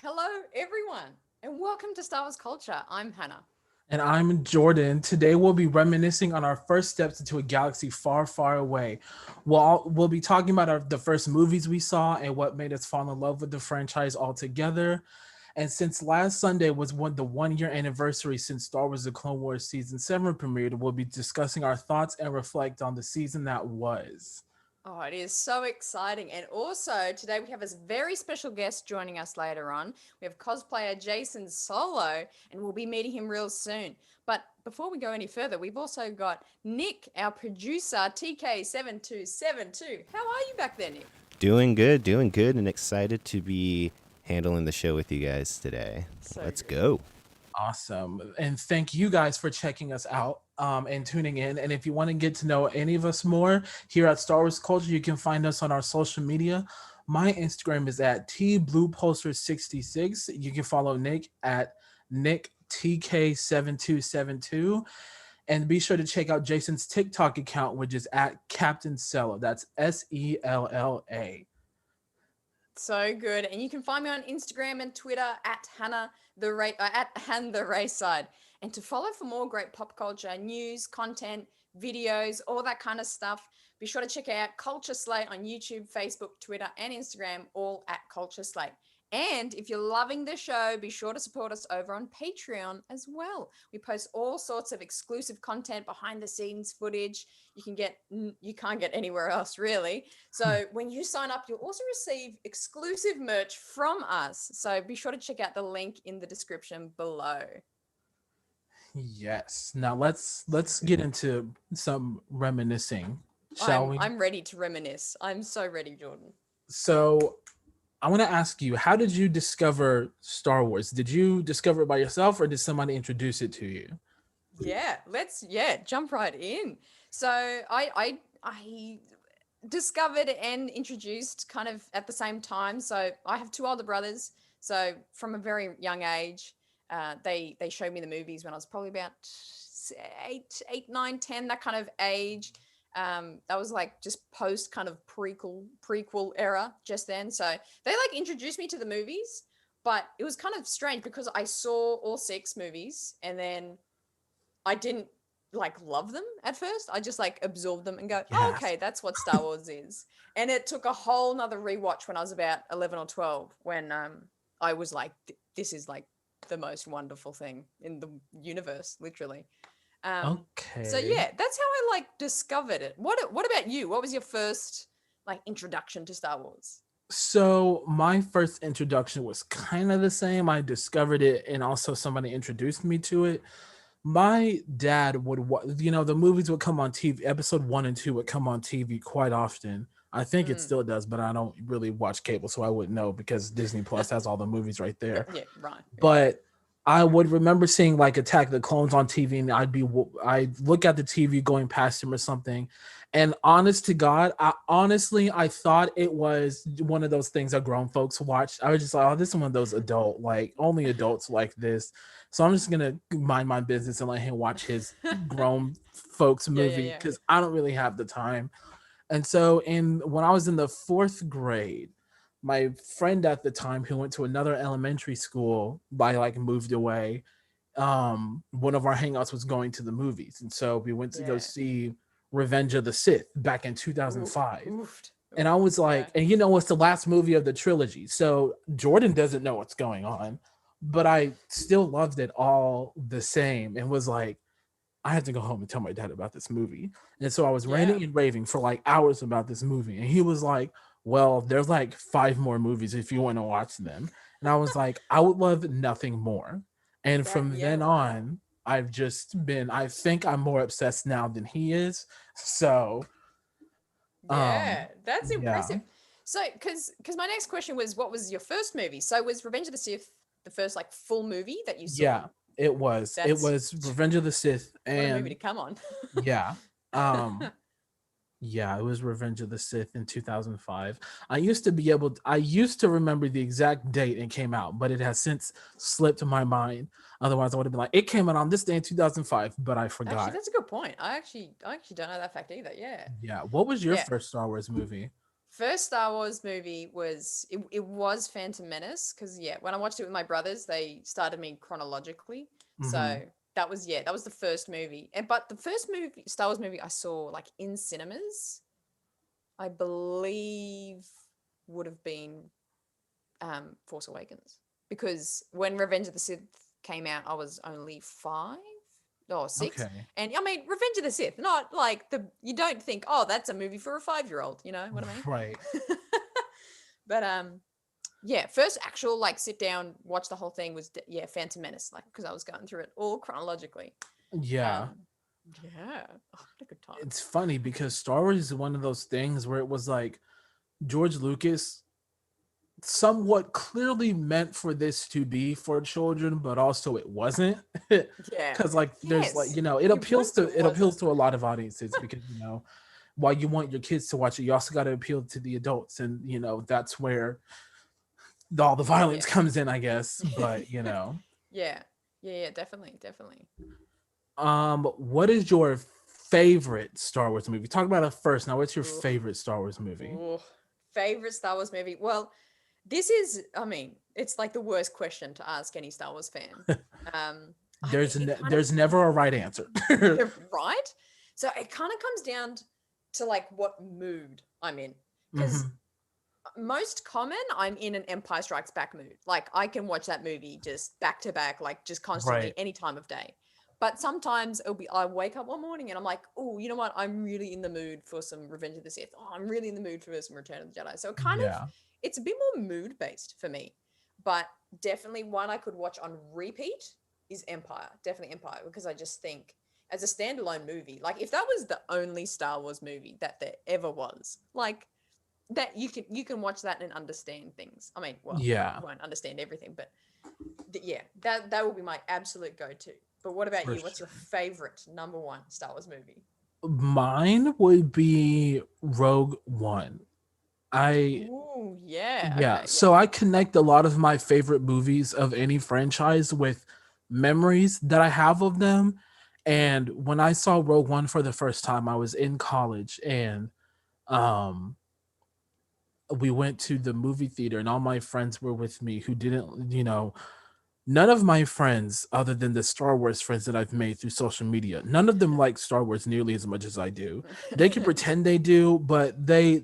Hello, everyone, and welcome to Star Wars Culture. I'm Hannah. And I'm Jordan. Today we'll be reminiscing on our first steps into a galaxy far, far away. We'll be talking about the first movies we saw and what made us fall in love with the franchise altogether. And since last Sunday was the 1 year anniversary since Star Wars: The Clone Wars season 7 premiered, we'll be discussing our thoughts and reflect on the season that was. Oh, it is so exciting. And also, today we have a very special guest joining us later on. We have cosplayer Jason Solo, and we'll be meeting him real soon. But before we go any further, we've also got Nikk, our producer, TK7272. How are you back there, Nikk? Doing good, and excited to be handling the show with you guys today. So Let's good. go. Awesome. And thank you guys for checking us out and tuning in. And if you want to get to know any of us more here at Star Wars Culture, you can find us on our social media. My Instagram is at tbluepulsar66. You can follow Nikk at NickTK7272. And be sure to check out Jason's TikTok account, which is at CaptainSella. That's SELLA. So good. And you can find me on Instagram and Twitter at at Han the Raeside. And to follow for more great pop culture news, content, videos, all that kind of stuff, be sure to check out Culture Slate on YouTube, Facebook, Twitter, and Instagram, all at Culture Slate. And if you're loving the show, be sure to support us over on Patreon as well. We post all sorts of exclusive content, behind the scenes footage. You can't get anywhere else really. So when you sign up, you'll also receive exclusive merch from us. So be sure to check out the link in the description below. Yes. Now let's get into some reminiscing, shall we? I'm ready to reminisce. I'm so ready, Jordan. So I want to ask you, how did you discover Star Wars? Did you discover it by yourself or did somebody introduce it to you? Let's jump right in. So I discovered and introduced kind of at the same time. So I have two older brothers. So from a very young age, they showed me the movies when I was probably about 8, 9, 10, that kind of age. That was like just post kind of prequel era just then. So they like introduced me to the movies, but it was kind of strange because I saw all 6 movies and then I didn't like love them at first. I just like absorbed them and go, oh, Yes. okay, that's what Star Wars is. And it took a whole nother rewatch when I was about 11 or 12 when I was like, this is like the most wonderful thing in the universe, literally. So Okay. yeah, that's how I like discovered it. What about you? What was your first like introduction to Star Wars? So my first introduction was kind of the same. I discovered it and also somebody introduced me to it. My dad would, the movies would come on TV. Episode 1 and 2 would come on TV quite often. I think it Mm. still does, but I don't really watch cable, so I wouldn't know because Disney Plus has all the movies right there. Yeah, right. Yeah. But I would remember seeing like Attack of the Clones on TV, and I'd look at the TV going past him or something, and honest to God, I thought it was one of those things that grown folks watch. I was just like, oh, this is one of those adult, like only adults like this. So I'm just gonna mind my business and let him watch his grown folks Yeah, yeah, movie yeah. because I don't really have the time. And so in when I was in the 4th grade, my friend at the time who went to another elementary school by like moved away. One of our hangouts was going to the movies. And so we went to go Yeah. see Revenge of the Sith back in Ooh, 2005. oofed. And I Oof. was Yeah. like, and it's the last movie of the trilogy. So Jordan doesn't know what's going on, but I still loved it all the same and was like, I had to go home and tell my dad about this movie. And so I was Yeah. ranting and raving for like hours about this movie. And he was like, well, there's like 5 more movies if you want to watch them. And I was like, I would love nothing more. And from then Wow. on, I think I'm more obsessed now than he is. So, Yeah, um, that's yeah, impressive. So, because my next question was, what was your first movie? So, was Revenge of the Sith the first like full movie that you saw? yeah, it was. It That's was Revenge of the Sith. what a movie to And come on. yeah. Um, Yeah, it was Revenge of the Sith in 2005. I used to remember the exact date it came out, but it has since slipped my mind. Otherwise, I would have been like, it came out on this day in 2005, but I Actually, forgot. that's a good point. I actually don't know that fact either. Yeah, Yeah. What was your yeah. first Star Wars movie? First Star Wars movie was it was Phantom Menace, because when I watched it with my brothers, they started me chronologically. So that was the first movie. But the first movie, Star Wars movie I saw like in cinemas, I believe would have been Force Awakens. Because when Revenge of the Sith came out, I was only 5 or 6. Okay. And I mean, Revenge of the Sith, not like you don't think, oh, that's a movie for a 5-year-old, you know what I mean? Right. But first actual like sit down, watch the whole thing was Phantom Menace, like because I was going through it all chronologically. Yeah. Yeah. Oh, what a good time. It's funny because Star Wars is one of those things where it was like George Lucas somewhat clearly meant for this to be for children, but also it wasn't. Yeah. Because like there's like, Yes. you know, It was, but it appeals wasn't. to a lot of audiences because, you know, while you want your kids to watch it, you also got to appeal to the adults. And, you know, that's where all the violence comes in, I guess. But, you know. Yeah, definitely. What is your favorite Star Wars movie? Talk about it first. Now, what's your Ooh. favorite Star Wars movie? Ooh. Favorite Star Wars movie? Well, this is, I mean, it's like the worst question to ask any Star Wars fan. There's never a right answer. Right? So it kind of comes down to like what mood I'm in. Because most common, I'm in an Empire Strikes Back mood. Like I can watch that movie just back to back, like just constantly, Right. any time of day. But sometimes I wake up one morning and I'm like, oh, you know what? I'm really in the mood for some Revenge of the Sith. Oh, I'm really in the mood for some Return of the Jedi. So it's a bit more mood based for me. But definitely one I could watch on repeat is Empire. Definitely Empire, because I just think as a standalone movie, like if that was the only Star Wars movie that there ever was, like that you can watch that and understand things. I mean, well, you won't understand everything, but that will be my absolute go-to. But what about you? What's your favorite number one Star Wars movie? Mine would be Rogue One. Ooh, yeah. Okay, So I connect a lot of my favorite movies of any franchise with memories that I have of them. And when I saw Rogue One for the first time, I was in college and um we went to the movie theater and all my friends were with me who didn't, you know, none of my friends, other than the Star Wars friends that I've made through social media, none of them like Star Wars nearly as much as I do. They can pretend they do, but they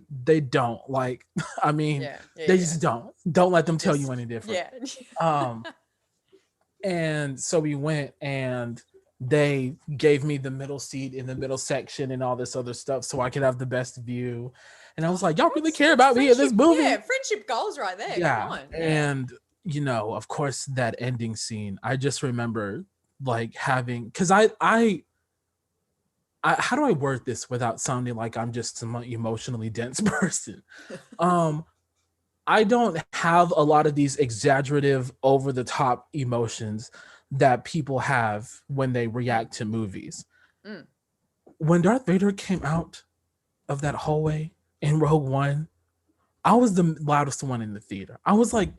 don't. Like, I mean, they just don't. Don't let them tell you any different. Yeah. And so we went and they gave me the middle seat in the middle section and all this other stuff so I could have the best view. And I was like, y'all really care about me in this movie? Yeah, friendship goals right there. Yeah. Come on. And you know, of course, that ending scene, I just remember like having, because I how do I word this without sounding like I'm just some emotionally dense person? I don't have a lot of these exaggerative, over the top emotions that people have when they react to movies. When Darth Vader came out of that hallway in Rogue One, I was the loudest one in the theater. I was like,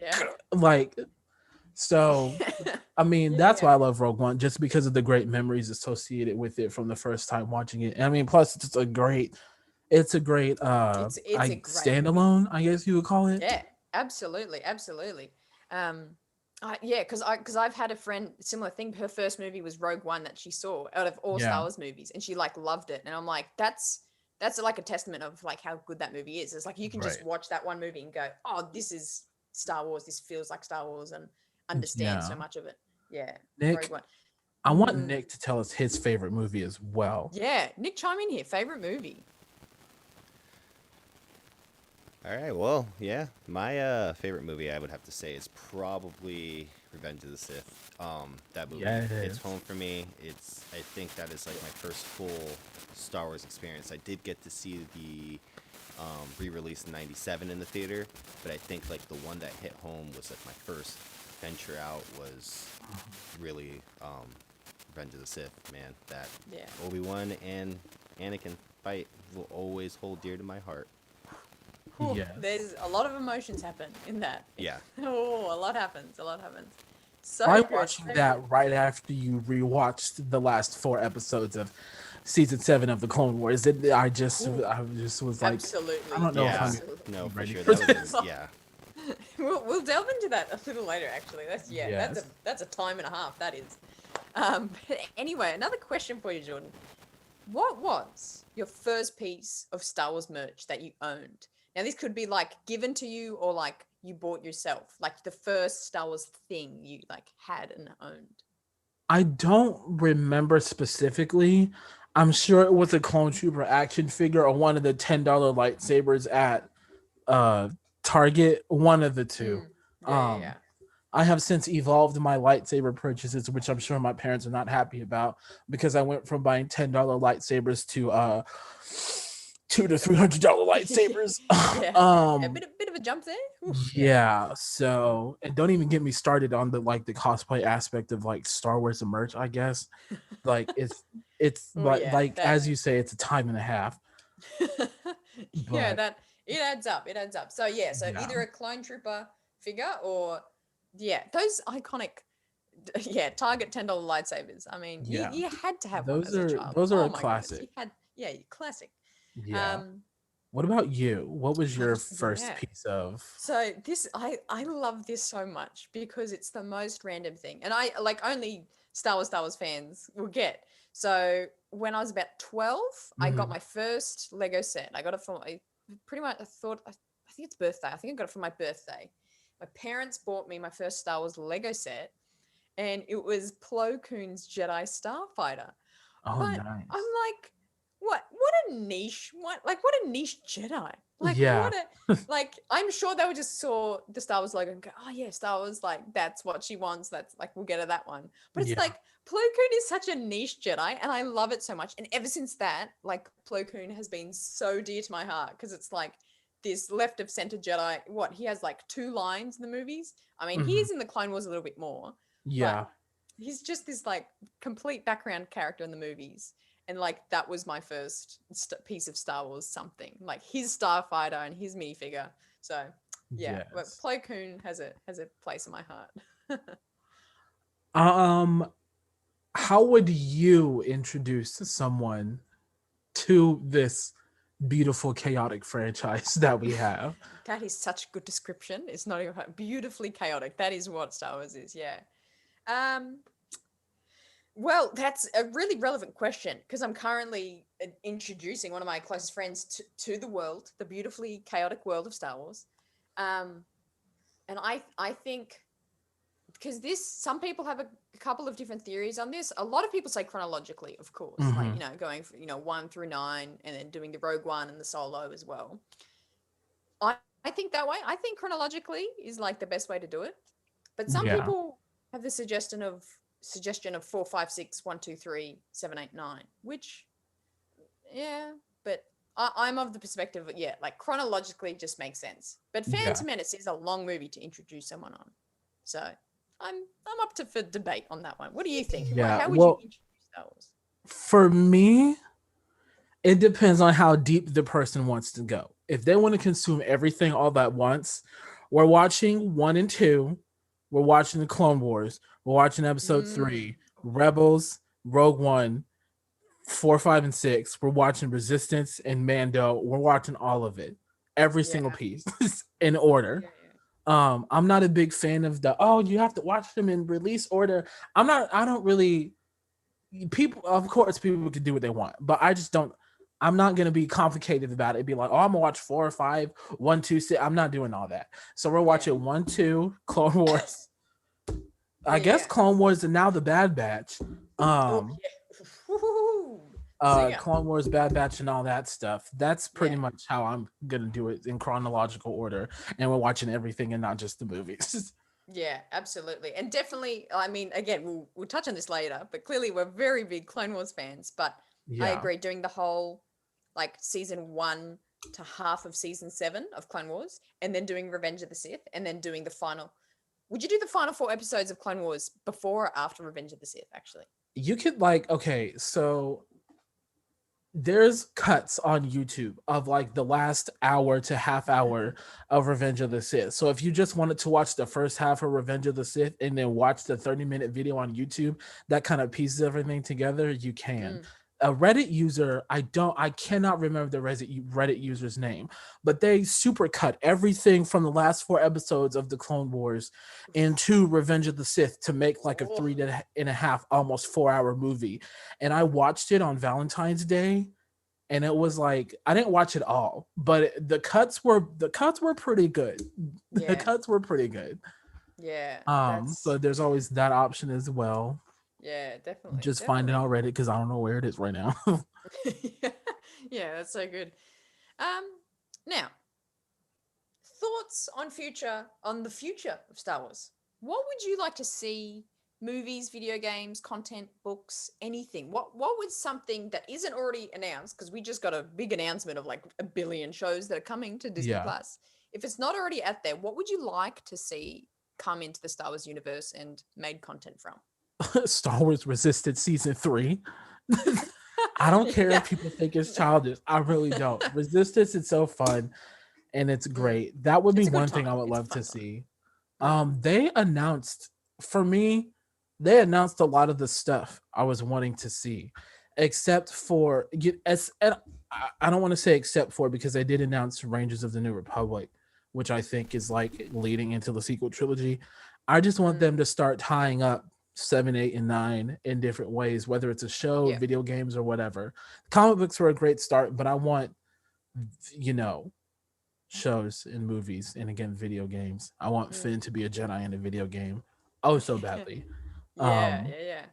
so, I mean, that's why I love Rogue One, just because of the great memories associated with it from the first time watching it. And I mean, plus it's a great it's a great standalone, I guess you would call it. Yeah, absolutely. Because I've had a friend, similar thing. Her first movie was Rogue One that she saw out of all Star Wars movies, and she like loved it. And I'm like, that's like a testament of like how good that movie is. It's like you can just watch that one movie and go, oh, this is Star Wars. This feels like Star Wars, and understand so much of it. Yeah, Nikk, Rogue One. I want Nikk to tell us his favorite movie as well. Yeah, Nikk, chime in here. Favorite movie. All right, well, yeah, my favorite movie I would have to say is probably Revenge of the Sith. That movie hits home for me. I think that is like my first full Star Wars experience. I did get to see the re-release in '97 in the theater, but I think like the one that hit home was like my first venture out was really Revenge of the Sith. Man, that Obi-Wan and Anakin fight will always hold dear to my heart. Yes. There's a lot of emotions happen in that. Yeah. Oh, a lot happens. So I'm watching that right after you rewatched the last 4 episodes of season 7 of the Clone Wars. I just was like, I Absolutely. don't know if Yeah, I'm Absolutely. no, for ready sure. for That was this. yeah. We'll delve into that a little later. Actually, Yes. that's a time and a half. That is. But anyway, another question for you, Jordan. What was your first piece of Star Wars merch that you owned? Now, this could be like given to you or like you bought yourself, like the first Star Wars thing you like had and owned. I don't remember specifically. I'm sure it was a Clone Trooper action figure or one of the $10 lightsabers at uh Target, one of the two. Mm. Yeah, yeah, Um yeah. I have since evolved my lightsaber purchases, which I'm sure my parents are not happy about because I went from buying $10 lightsabers to $200 to $300 lightsabers. Yeah, a um bit of a jump there. Oof, yeah. yeah, so and don't even get me started on the cosplay aspect of like Star Wars and merch, I guess. Like it's Oh yeah, like that. as you say, it's a time and a half. Yeah, But that it adds up. It adds up. So yeah, so yeah, either a clone trooper figure or yeah, those iconic yeah, Target $10 lightsabers. I mean, yeah. you had to have one Those as a are child. those are Oh a my goodness, classic. you had yeah, classic. Yeah. Um, What about you? What was your first yeah. piece of? So this I love this so much because it's the most random thing, and I like only Star Wars fans will get. So when I was about 12, I got Mhm. my first Lego set. I got it for my pretty much. I think it's birthday. I think I got it for my birthday. My parents bought me my first Star Wars Lego set, and it was Plo Koon's Jedi Starfighter. Oh, But I'm nice. like, what a niche, what a niche Jedi. Like Yeah. what a like I'm sure they were just saw the Star Wars logo and go, oh yeah, Star Wars, like that's what she wants. That's like we'll get her that one. But it's Yeah. like Plo Koon is such a niche Jedi, and I love it so much. And ever since that, like Plo Koon has been so dear to my heart because it's like this left of center Jedi. What he has like two lines in the movies. I mean, he Mhm. is in the Clone Wars a little bit more, but Yeah. he's just this like complete background character in the movies, and like that was my first piece of Star Wars something like his starfighter and his minifigure. So yeah, but Yes. Plo Koon has a place in my heart. Um, how would you introduce someone to this beautiful chaotic franchise that we have? That is such a good description. It's not even beautifully chaotic. That is what Star Wars is. Yeah. um Well, that's a really relevant question because I'm currently introducing one of my closest friends to the world, the beautifully chaotic world of Star Wars. Um, and I think because some people have a couple of different theories on this. A lot of people say chronologically, of course, like Mhm. going for 1 through 9 and then doing the Rogue One and the Solo as well. I think that way. I think chronologically is like the best way to do it. But some Yeah. people have the suggestion of 4, 5, 6, 1, 2, 3, 7, 8, 9, which yeah, but I'm of the perspective of, yeah, like chronologically just makes sense. But Yeah. Phantom Menace is a long movie to introduce someone on, so I'm up for debate on that one. What do you think? Yeah. How would you Well, introduce those? for me, it depends on how deep the person wants to go. If they want to consume everything all at once, we're watching 1 and 2. We're watching the Clone Wars. We're watching episode Mm, 3, Rebels, Rogue One, 4, 5, and 6. We're watching Resistance and Mando. We're watching all of it, every yeah, single piece in order. yeah, yeah. I'm not a big fan of you have to watch them in release order. I don't really people, of course people can do what they want, but I just don't. I'm not gonna be complicated about it. Be like, oh, I'm gonna watch 4 or 5, 1, 2, 6. I'm not doing all that. So we're Yeah. watching 1, 2, Clone Wars. I Yeah, guess yeah. Clone Wars and now the Bad Batch. Oh Um, yeah. Woo-hoo-hoo. Zinger. Clone Wars, Bad Batch, and all that stuff. That's pretty Yeah. much how I'm gonna do it in chronological order. And we're watching everything and not just the movies. Yeah, absolutely. And definitely, I mean, again, we'll touch on this later, but clearly we're very big Clone Wars fans. But I Yeah. agree, doing the whole like season 1 to half of season 7 of Clone Wars, and then doing Revenge of the Sith, and then doing the final. Would you do the final 4 episodes of Clone Wars before or after Revenge of the Sith, actually? You could okay, so there's cuts on YouTube of like the last hour to half hour of Revenge of the Sith. So if you just wanted to watch the first half of Revenge of the Sith and then watch the 30-minute video on YouTube that kind of pieces everything together, you can. Mm. a Reddit user, I cannot remember the Reddit user's name, but they super cut everything from the last 4 episodes of the Clone Wars into Revenge of the Sith to make like a 3.5, almost 4 hour movie. And I watched it on Valentine's Day, and it was like, I didn't watch it all, but the cuts were pretty good. Yeah. The cuts were pretty good. Yeah. So there's always that option as well. Yeah, definitely. Just find it on Reddit because I don't know where it is right now. Yeah, that's so good. Now, thoughts on the future of Star Wars. What would you like to see? Movies, video games, content, books, anything. What was something that isn't already announced? Because we just got a big announcement of like a billion shows that are coming to Disney Plus. If it's not already out there, what would you like to see come into the Star Wars universe and made content from? Star Wars Resistance Season 3. I don't care if people think it's childish. I really don't. Resistance is so fun and it's great. That would be one thing I would love to see. They announced, for me, they announced a lot of the stuff I was wanting to see, except for, and I don't want to say except for, because they did announce Rangers of the New Republic, which I think is like leading into the sequel trilogy. I just want them to start tying up 7, 8, and 9 in different ways, whether it's a show, video games, or whatever. Comic books were a great start, but I want, shows and movies, and again, video games. I want Finn to be a Jedi in a video game. Oh, so badly. Yeah.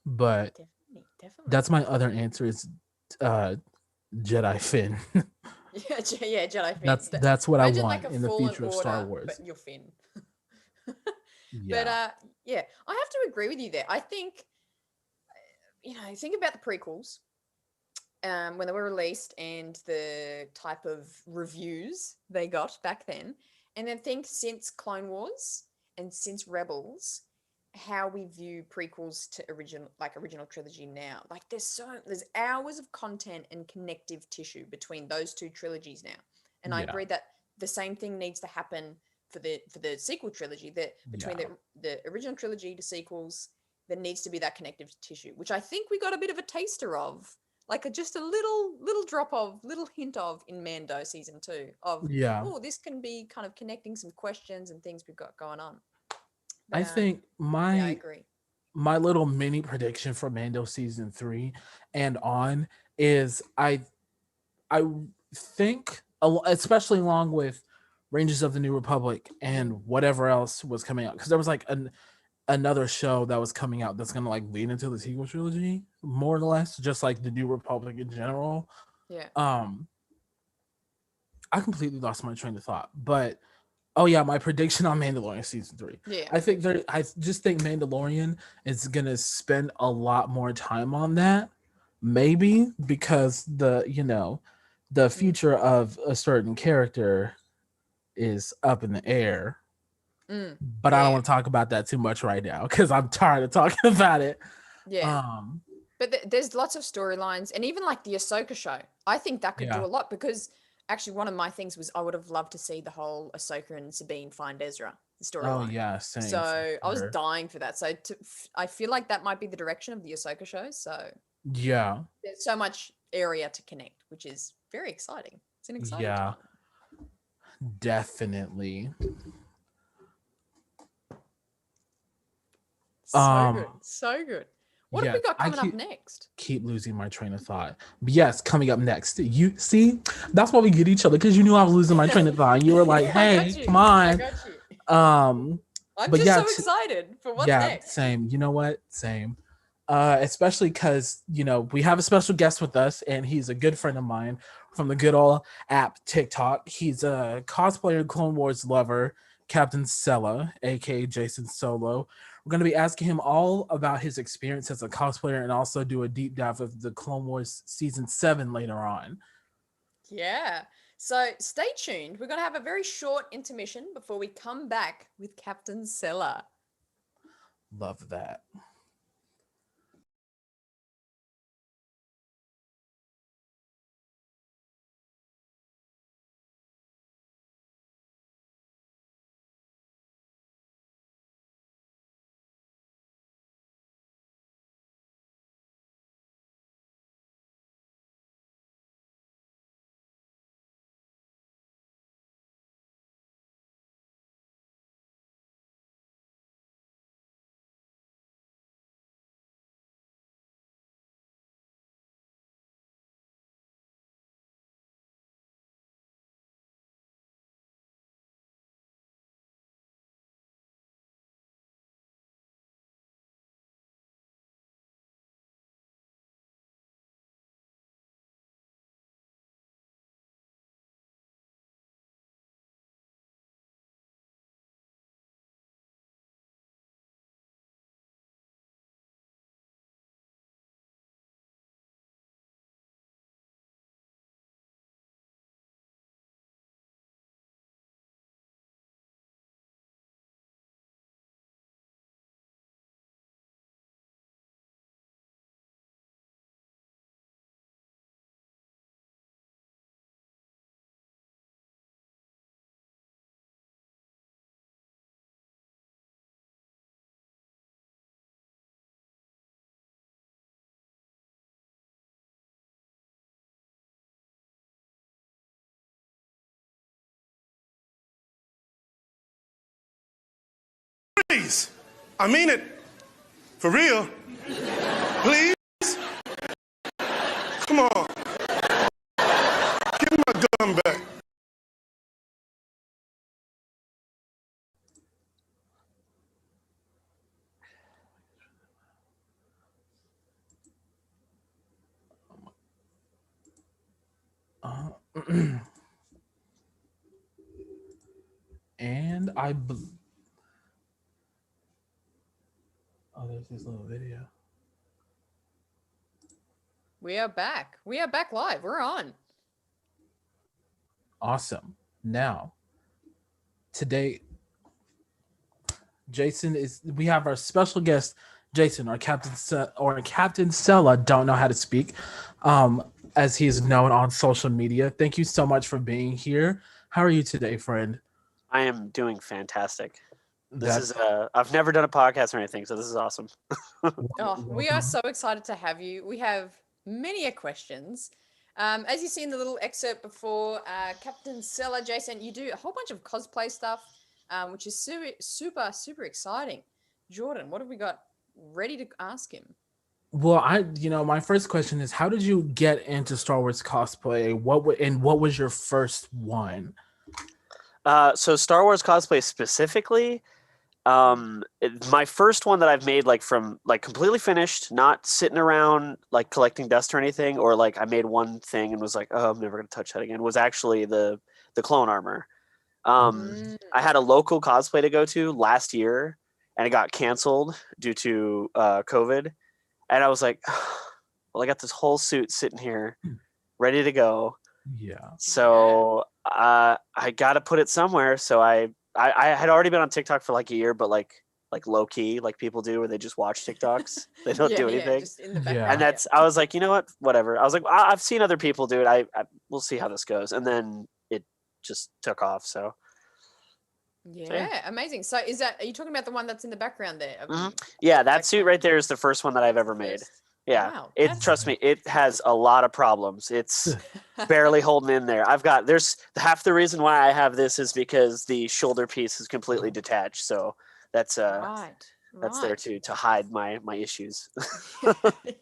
But Definitely. that's my other answer is Jedi Finn. yeah, Jedi Finn. That's what I want like in the future of Star Wars. But you're Finn. But yeah, I have to agree with you there. I think, think about the prequels when they were released and the type of reviews they got back then, and then think since Clone Wars and since Rebels, how we view prequels to original trilogy now. Like there's hours of content and connective tissue between those two trilogies now, and I agree that the same thing needs to happen for the sequel trilogy. That between the original trilogy to sequels, there needs to be that connective tissue, which I think we got a bit of a taster of, like just a little drop of, little hint of in Mando season 2 of, this can be kind of connecting some questions and things we've got going on. But, I think I agree. My little mini prediction for Mando season 3 and on is I think, especially along with Rangers of the New Republic and whatever else was coming out, because there was like another show that was coming out that's gonna like lead into the sequel trilogy, more or less, just like the New Republic in general. I completely lost my train of thought, but my prediction on Mandalorian season 3. I just think Mandalorian is gonna spend a lot more time on that, maybe because the future of a certain character is up in the air. But I don't want to talk about that too much right now because I'm tired of talking about it. But there's lots of storylines, and even like the Ahsoka show, I think that could do a lot, because actually one of my things was I would have loved to see the whole Ahsoka and Sabine find Ezra storyline. Oh yeah, same. So I was dying for that. So I feel like that might be the direction of the Ahsoka show. So there's so much area to connect, which is very exciting. It's an exciting time. Definitely. So good. What have we got coming up next? Keep losing my train of thought. But yes, coming up next. You see, that's why we get each other, because you knew I was losing my train of thought. And you were like, "Hey, come on." I got you. I'm just so excited for what's next. Same. You know what? Same. Especially because we have a special guest with us, and he's a good friend of mine from the good old app TikTok. He's a cosplayer, Clone Wars lover, CaptainSella, aka Jason Solo. We're going to be asking him all about his experience as a cosplayer, and also do a deep dive of the Clone Wars season 7 later on. Yeah. So stay tuned. We're going to have a very short intermission before we come back with CaptainSella. Love that. Please. I mean it. For real. Please. Come on. Give me my gun back. And there's this little video. We are back. We are back live. We're on. Awesome. Now, today, we have our special guest, Jason, or CaptainSella, don't know how to speak, as he is known on social media. Thank you so much for being here. How are you today, friend? I am doing fantastic. I've never done a podcast or anything, so this is awesome. We are so excited to have you. We have many questions. As you see in the little excerpt before, CaptainSella, Jason, you do a whole bunch of cosplay stuff, which is super exciting. Jordan, what have we got ready to ask him? Well, my first question is, how did you get into Star Wars cosplay? What was your first one? So Star Wars cosplay specifically, my first one that I've made from completely finished, not sitting around like collecting dust or anything, or like I made one thing and was like, oh, I'm never gonna touch that again, was actually the clone armor. I had a local cosplay to go to last year and it got canceled due to COVID, and I was like, well, I got this whole suit sitting here ready to go. Yeah. So I got to put it somewhere. So I had already been on TikTok for like a year, but like low key, like people do, where they just watch TikToks. They don't do anything. Just in the background. And I was like, you know what? Whatever. I was like, I've seen other people do it. We'll see how this goes. And then it just took off. So. Yeah, amazing. So are you talking about the one that's in the background there? Yeah, that suit right there is the first one that I've ever made. Yeah, wow, trust me, it has a lot of problems. It's barely holding in there. There's half the reason why I have this is because the shoulder piece is completely detached. So that's there to hide my issues.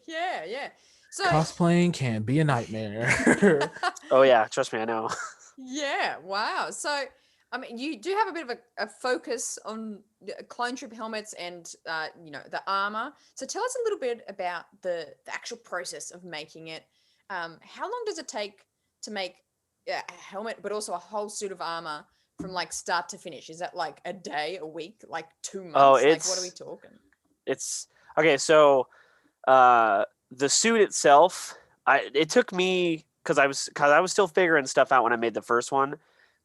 Yeah. So cosplaying can be a nightmare. Oh yeah, trust me, I know. Yeah, wow. So I mean, you do have a bit of a focus on clone troop helmets and, the armor. So tell us a little bit about the actual process of making it. How long does it take to make a helmet, but also a whole suit of armor from like start to finish? Is that like a day, a week, like 2 months? Oh, what are we talking? It's okay. So the suit itself, it took me because I was still figuring stuff out when I made the first one.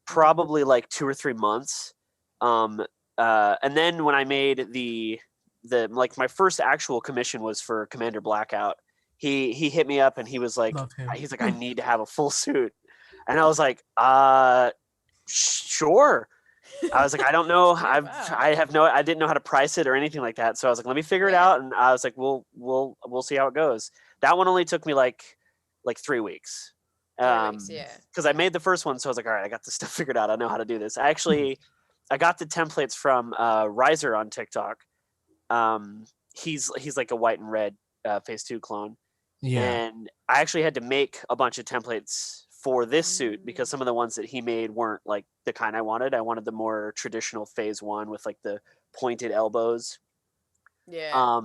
Probably like 2 or 3 months. And then when I made the my first actual commission was for Commander Blackout. He hit me up and he was like, I need to have a full suit. And I was like, sure. I was like, I don't know. I didn't know how to price it or anything like that. So I was like, let me figure it out. And I was like, we'll see how it goes. That one only took me like 3 weeks. Because I made the first one, so I was like, all right, I got this stuff figured out. I know how to do this. I got the templates from Raeside on TikTok. He's like a white and red phase 2 clone. Yeah. And I actually had to make a bunch of templates for this suit because some of the ones that he made weren't like the kind I wanted. I wanted the more traditional phase 1 with like the pointed elbows. Yeah.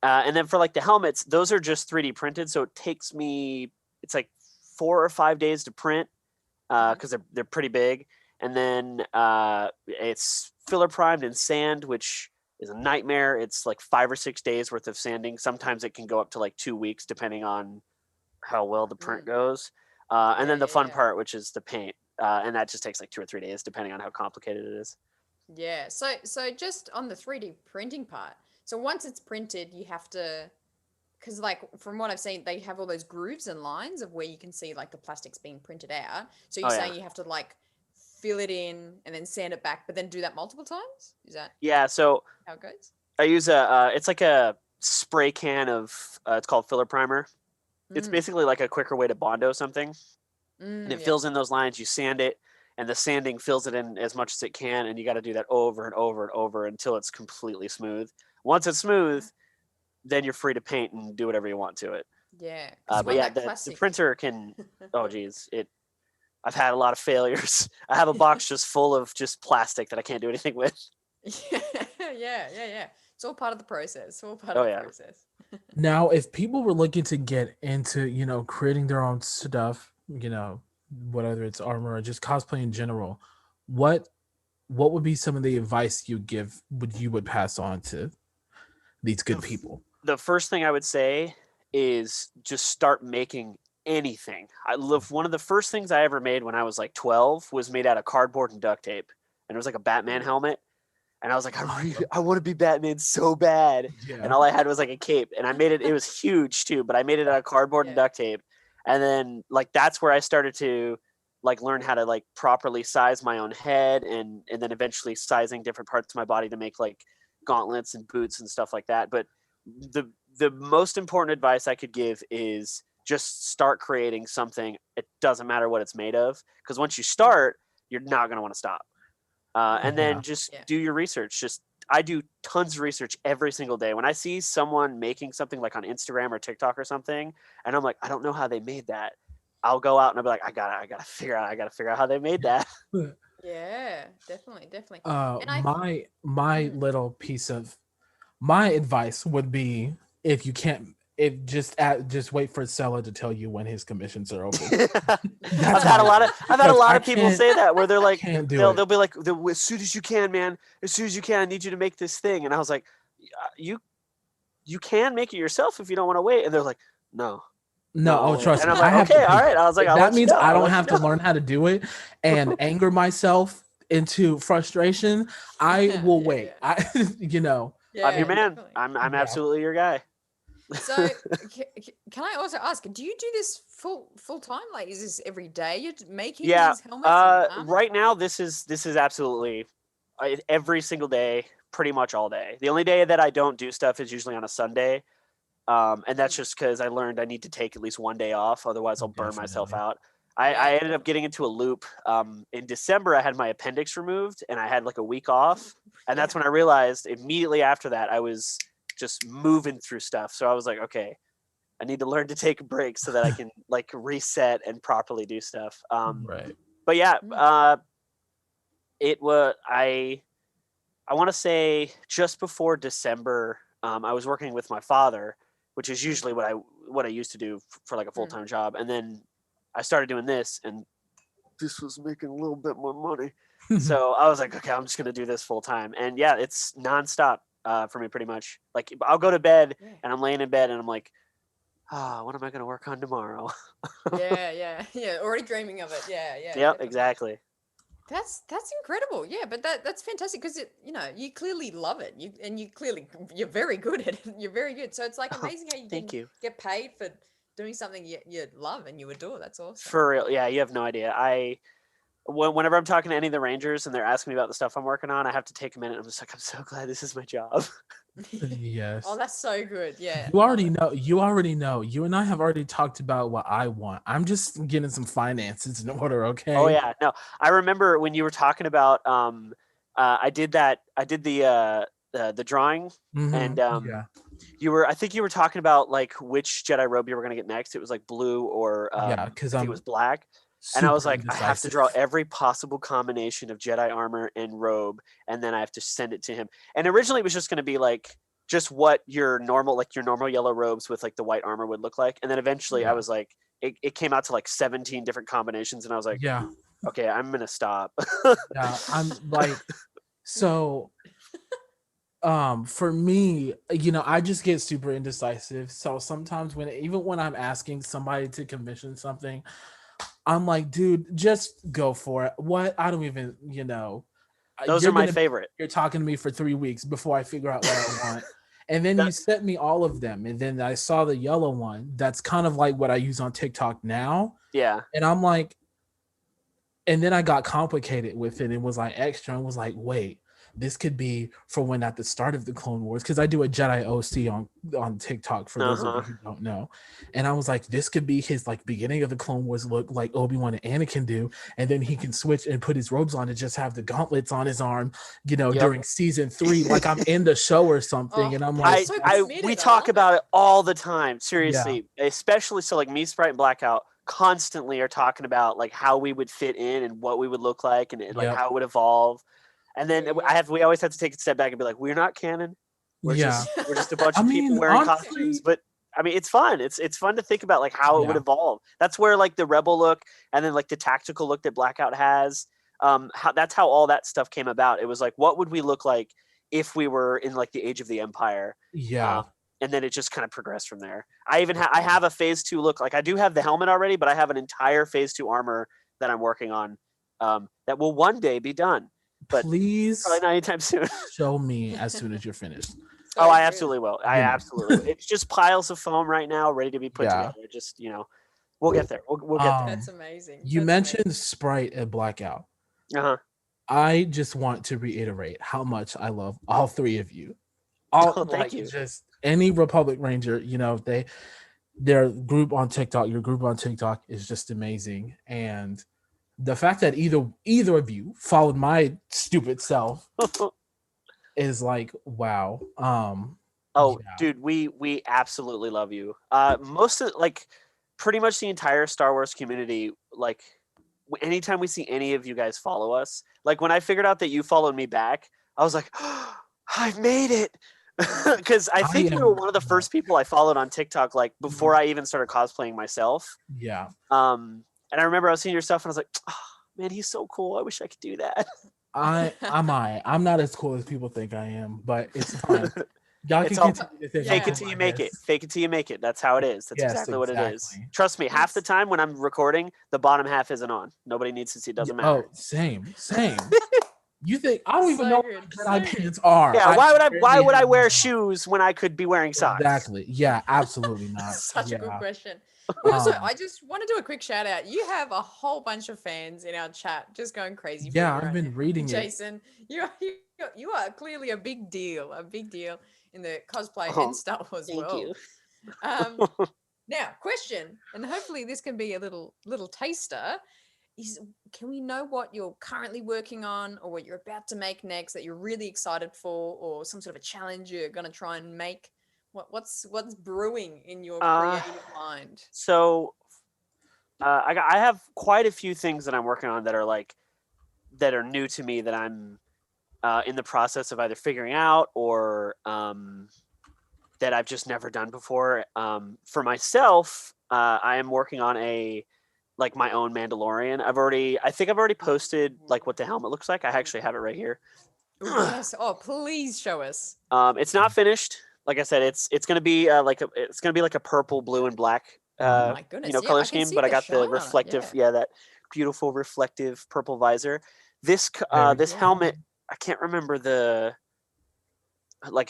And then for like the helmets, those are just 3D printed, so it takes me it's like 4 or 5 days to print because they're pretty big, and then it's filler primed in sand, which is a nightmare. It's like 5 or 6 days worth of sanding. Sometimes it can go up to like 2 weeks depending on how well the print goes. And then the fun part, which is the paint, and that just takes like 2 or 3 days depending on how complicated it is. Yeah. So just on the 3D printing part. So once it's printed, you have to. Because like from what I've seen, they have all those grooves and lines of where you can see like the plastics being printed out. So you're saying you have to like fill it in and then sand it back, but then do that multiple times? Is that so how it goes? I use it's like a spray can of it's called filler primer. It's basically like a quicker way to Bondo something. And it fills in those lines, you sand it, and the sanding fills it in as much as it can, and you got to do that over and over and over until it's completely smooth. Once it's smooth, then you're free to paint and do whatever you want to it. Yeah. But yeah, the printer can. Oh geez, I've had a lot of failures. I have a box just full of just plastic that I can't do anything with. Yeah. It's all part of the process. All part Oh, of the yeah. process. Now, if people were looking to get into, creating their own stuff, whether it's armor or just cosplay in general, what would be some of the advice you would pass on to these good people? The first thing I would say is just start making anything. One of the first things I ever made when I was like 12 was made out of cardboard and duct tape, and it was like a Batman helmet. And I was like, I want to be Batman so bad. Yeah. And all I had was like a cape, and I made it. It was huge too, but I made it out of cardboard and duct tape. And then like that's where I started to like learn how to like properly size my own head, and then eventually sizing different parts of my body to make like gauntlets and boots and stuff like that. But the most important advice I could give is just start creating something. It doesn't matter what it's made of, because once you start, you're not going to want to stop. And then just do your research. I do tons of research every single day. When I see someone making something like on Instagram or TikTok or something, and I'm like, I don't know how they made that, I'll go out and I'll be like, I gotta figure out how they made that. Yeah, definitely. And my little piece of my advice would be, if you can't, just wait for Sella to tell you when his commissions are open. I've had a lot of people say that, where they're like, they'll be like, as soon as you can, man, as soon as you can, I need you to make this thing. And I was like, you can make it yourself if you don't want to wait. And they're like, no. Trust me. And I'm like, okay, all right. I was like, that means I don't have to learn how to do it and anger myself into frustration. I will wait. Yeah, I'm your man. definitely. I'm absolutely your guy. So can I also ask, do you do this full time? Like, is this every day you're making these helmets? Right now, this is absolutely every single day, pretty much all day. The only day that I don't do stuff is usually on a Sunday. And that's just because I learned I need to take at least one day off. Otherwise, I'll burn myself out. I ended up getting into a loop. In December, I had my appendix removed, and I had like a week off. And that's when I realized immediately after that, I was just moving through stuff. So I was like, okay, I need to learn to take a break so that I can like reset and properly do stuff. Right. But yeah, it was, I want to say just before December, I was working with my father, which is usually what I used to do for like a full-time job. And then I started doing this, and this was making a little bit more money. So I was like, okay, I'm just going to do this full time. And yeah, it's nonstop for me pretty much. Like I'll go to bed and I'm laying in bed and I'm like, what am I going to work on tomorrow? Yeah. Already dreaming of it. Yeah. Yep, Definitely. exactly. That's incredible. Yeah, but that's fantastic, because you clearly love it. You're very good at it. You're very good. So it's like amazing how you get paid for doing something you love and you adore. That's awesome. For real. Yeah, you have no idea. Whenever I'm talking to any of the Rangers and they're asking me about the stuff I'm working on, I have to take a minute. I'm just like, I'm so glad this is my job. Yes. Oh, that's so good. Yeah. You already know. You and I have already talked about what I want. I'm just getting some finances in order, okay? Oh yeah. No, I remember when you were talking about I did the drawing, and I think you were talking about like which Jedi robe you were going to get next. It was like blue or because it was black. And I was like, I have to draw every possible combination of Jedi armor and robe, and then I have to send it to him. And originally it was just going to be like just what your normal yellow robes with like the white armor would look like. And then eventually I was like, it came out to like 17 different combinations, and I was like, okay, I'm going to stop. I'm like, so for me, I just get super indecisive. So sometimes when I'm asking somebody to commission something, I'm like, dude, just go for it. What? I don't even, Those are my favorite. You're talking to me for 3 weeks before I figure out what I want. And then you sent me all of them. And then I saw the yellow one. That's kind of like what I use on TikTok now. Yeah. And I'm like, and then I got complicated with it. It was like extra and was like, wait, this could be for when at the start of the Clone Wars, because I do a Jedi OC on TikTok for those of you who don't know, and I was like, this could be his like beginning of the Clone Wars look, like Obi-Wan and Anakin do, and then he can switch and put his robes on and just have the gauntlets on his arm, during season 3, like I'm in the show or something. And I'm like, we talk about it all the time, seriously, especially so like me, Sprite, and Blackout constantly are talking about like how we would fit in and what we would look like and like how it would evolve. And then we always have to take a step back and be like, we're not canon. We're just a bunch of people wearing costumes. But I mean, it's fun. It's fun to think about like how it would evolve. That's where like the rebel look and then like the tactical look that Blackout has. That's how all that stuff came about. It was like, what would we look like if we were in like the age of the Empire? And then it just kind of progressed from there. I have a phase 2 look. Like I do have the helmet already, but I have an entire phase 2 armor that I'm working on that will one day be done. But please, probably not anytime soon. Show me as soon as you're finished. I absolutely will. Absolutely will. It's just piles of foam right now, ready to be put together. Just we'll get there. We'll get there. That's amazing. You mentioned Sprite and Blackout. I just want to reiterate how much I love all 3 of you. Thank you. Just any Republic Ranger, their group on TikTok, your group on TikTok is just amazing. And the fact that either of you followed my stupid self is like, wow. Dude, we absolutely love you. Most of like pretty much the entire Star Wars community, like anytime we see any of you guys follow us, like when I figured out that you followed me back, I was like, oh, I made it. Because I think you were one of the first people I followed on TikTok, like before I even started cosplaying myself. And I remember I was seeing your stuff and I was like, oh, man, he's so cool. I wish I could do that. I'm not as cool as people think I am, but it's fine. Y'all can continue to think fake it till you make it. Fake it till you make it. That's how it is. That's exactly what it is. Trust me, half the time when I'm recording, the bottom half isn't on. Nobody needs to see. It doesn't matter. Oh, same. You think I don't even know what Jedi pants are? Yeah, why would I wear shoes when I could be wearing socks? Exactly. Yeah, absolutely not. Such a good question. Also, I just want to do a quick shout out. You have a whole bunch of fans in our chat just going crazy. Yeah, I've been reading Jason, you are clearly a big deal in the cosplay and Star Wars world. Now, question, and hopefully this can be a little taster. Can we know what you're currently working on or what you're about to make next that you're really excited for, or some sort of a challenge you're going to try and make? What's brewing in your creative mind? So I have quite a few things that I'm working on that are new to me that I'm in the process of either figuring out or that I've just never done before. For myself, I am working on my own Mandalorian. I think I've already posted like what the helmet looks like. I actually have it right here. Yes. Oh, please show us. It's not finished. Like I said, it's gonna be like a purple, blue, and black my goodness. color scheme. But I got the reflective, that beautiful reflective purple visor. This helmet, I can't remember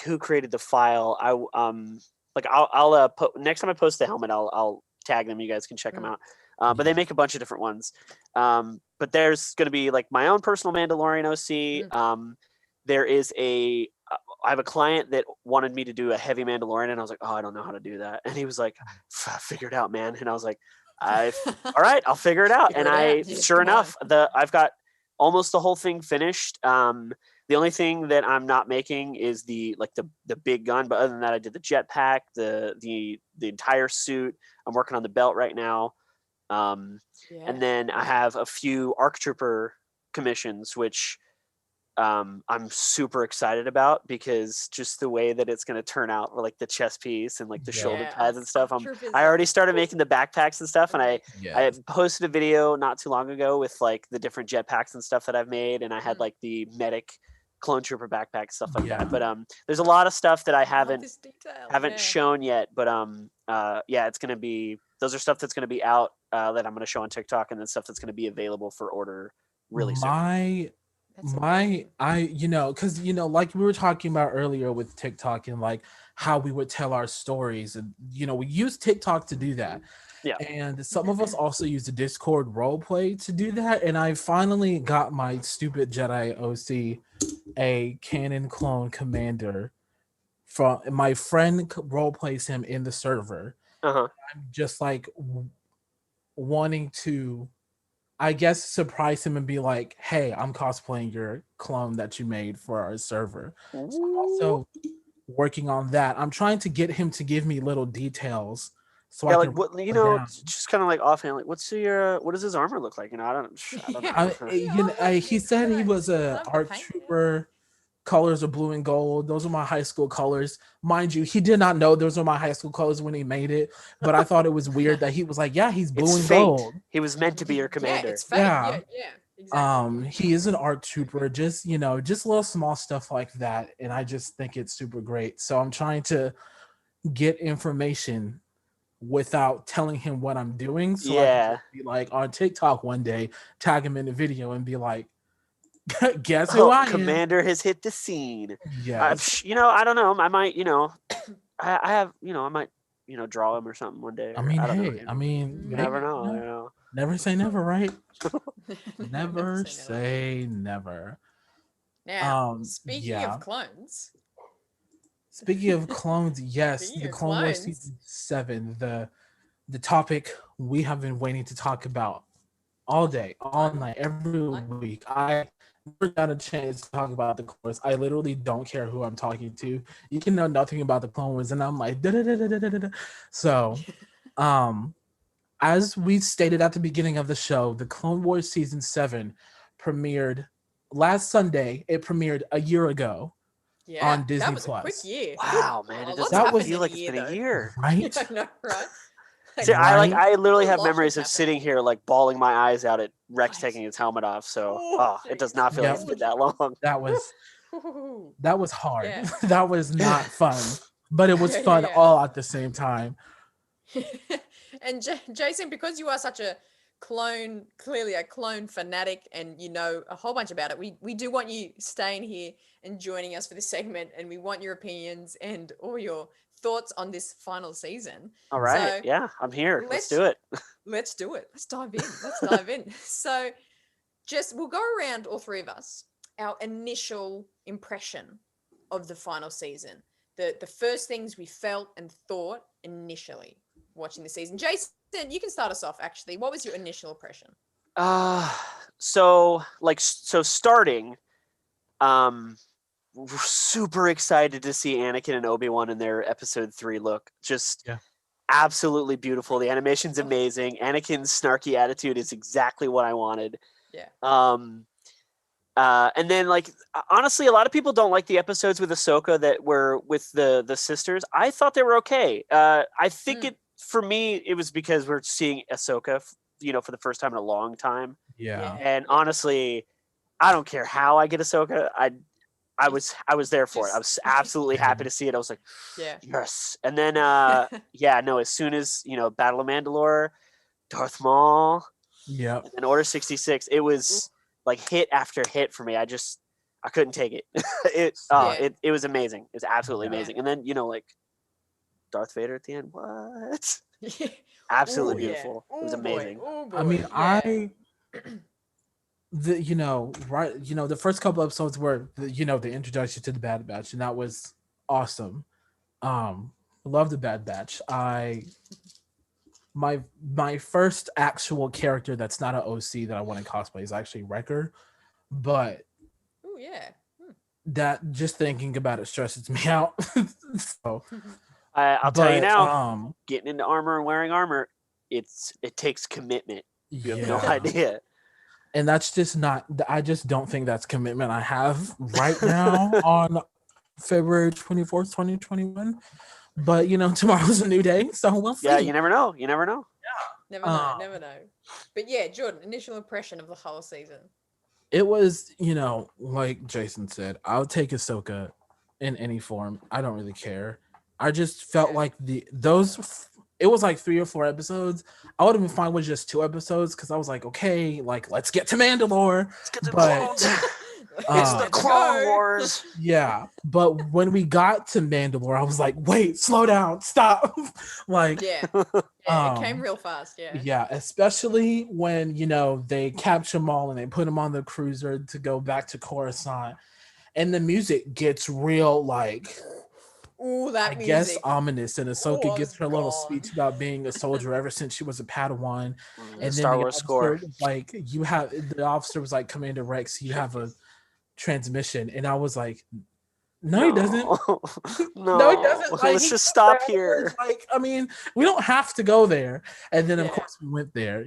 who created the file. I'll put next time I post the helmet, I'll tag them. You guys can check them out. But they make a bunch of different ones. But there's going to be like my own personal Mandalorian OC. There is I have a client that wanted me to do a heavy Mandalorian, and I was like, oh, I don't know how to do that. And he was like, figure it out, man. And I was like, all right, I'll figure it out. Sure enough, I've got almost the whole thing finished. The only thing that I'm not making is the big gun, but other than that, I did the jetpack, the entire suit. I'm working on the belt right now. And then I have a few ARC Trooper commissions, which I'm super excited about because just the way that it's going to turn out, like the chest piece and like the shoulder pads and stuff. I already started making the backpacks and stuff, and I posted a video not too long ago with like the different jetpacks and stuff that I've made, and I had like the medic clone trooper backpack, stuff like that. But there's a lot of stuff that I haven't shown yet, but it's going to be, those are stuff that's going to be out that I'm going to show on TikTok, and then stuff that's going to be available for order really soon. Because like we were talking about earlier with TikTok and like how we would tell our stories, and we use TikTok to do that. Yeah. And some of us also use the Discord roleplay to do that. And I finally got my stupid Jedi OC a canon clone commander. From my friend role plays him in the server. Uh-huh. I'm just like wanting to, I guess, surprise him and be like, "Hey, I'm cosplaying your clone that you made for our server." So I'm also working on that. I'm trying to get him to give me little details so I like can what down. just kind of like offhand, like what does his armor look like? I don't know. He said he was a Love the art paint, yeah. trooper. Colors are blue and gold. Those are my high school colors. Mind you, he did not know those were my high school colors when he made it. But I thought it was weird that he was like, "Yeah, he's blue It's and fate. gold." He was meant to be your Yeah, commander. it's fake. Yeah. Yeah, exactly. He is an art trooper. Just just little small stuff like that, and I just think it's super great. So I'm trying to get information without telling him what I'm doing. So I can just be like on TikTok one day, tag him in the video, and be like, "Guess who I am?" Commander has hit the scene. Yes. I don't know. I might, I have, I might, draw him or something one day. I mean, I don't hey, know. I mean, You never maybe, know. never say never, right? Never Never say say never. Now, speaking Yeah. of clones, Speaking of clones, yes, Speaking the of Clone Wars clones. season 7, the topic we have been waiting to talk about all day, all night, every week. I never got a chance to talk about the Clone Wars. I literally don't care who I'm talking to. You can know nothing about the Clone Wars, and I'm like, da-da-da-da-da-da-da. So, as we stated at the beginning of the show, the Clone Wars season 7 premiered last Sunday. It premiered a year ago. yeah, On Disney that was a quick Plus. year. Wow, man, it Lots does not happened feel in like a it's year, been a though. year. Right? I know, right? See, Right? I literally have A lot memories has of happened. sitting here like bawling my eyes out at Rex Right. taking his helmet off. So, Oh, it does jeez. not feel like it's Yep. been that long. That was Ooh. hard. Yeah. That was not fun, but it was Yeah, fun yeah. all at the same time. And Jason, because you are such a clearly a clone fanatic, and you know a whole bunch about it, we do want you staying here and joining us for this segment, and we want your opinions and all your thoughts on this final season. All right. So Yeah, I'm here. Let's do let's- it. let's do it. Let's dive in. Let's dive in. So we'll go around, all three of us, our initial impression of the final season. The first things we felt and thought initially watching the season. Jason, you can start us off actually. What was your initial impression? So starting, we're super excited to see Anakin and Obi-Wan in their episode 3 look. Just absolutely beautiful. The animation's amazing. Anakin's snarky attitude is exactly what I wanted. Yeah. And then honestly, a lot of people don't like the episodes with Ahsoka that were with the sisters. I thought they were okay. I think for me, it was because we're seeing Ahsoka, for the first time in a long time. Yeah. And honestly, I don't care how I get Ahsoka. I was there for it. I was absolutely happy to see it. I was like, yes. And then, as soon as, Battle of Mandalore, Darth Maul, and Order 66, it was like hit after hit for me. I couldn't take it. It was amazing. It was absolutely amazing. And then, Darth Vader at the end. What? Absolutely beautiful. It was amazing. I mean, the first couple episodes were the introduction to the Bad Batch, and that was awesome. Love the Bad Batch. My first actual character that's not an OC that I want to cosplay is actually Wrecker, but that just thinking about it stresses me out. So I'll tell you now, getting into armor and wearing armor, it takes commitment. You have no idea. And that's just not, I just don't think that's commitment I have right now on February 24th, 2021. But, tomorrow's a new day, so we'll see. Yeah, you never know. Yeah. Never know. But yeah, Jordan, initial impression of the whole season. It was, like Jason said, I'll take Ahsoka in any form. I don't really care. I just felt like it was like 3 or 4 episodes. I would have been fine with just 2 episodes because I was like, okay, let's get to Mandalore. Let's get to but It's the Clone Wars. Yeah, but when we got to Mandalore, I was like, wait, slow down, stop. Like, it came real fast. Yeah, especially when, they capture them all and they put them on the cruiser to go back to Coruscant, and the music gets real, like, ooh, that I music. guess ominous, and Ahsoka gets her little speech about being a soldier ever since she was a Padawan. And Star then Wars score. The officer was like, Commander Rex, you have a transmission, and I was like, no, he doesn't. No, he doesn't. Like, let's just stop here. Like, I mean, we don't have to go there. And then of course we went there.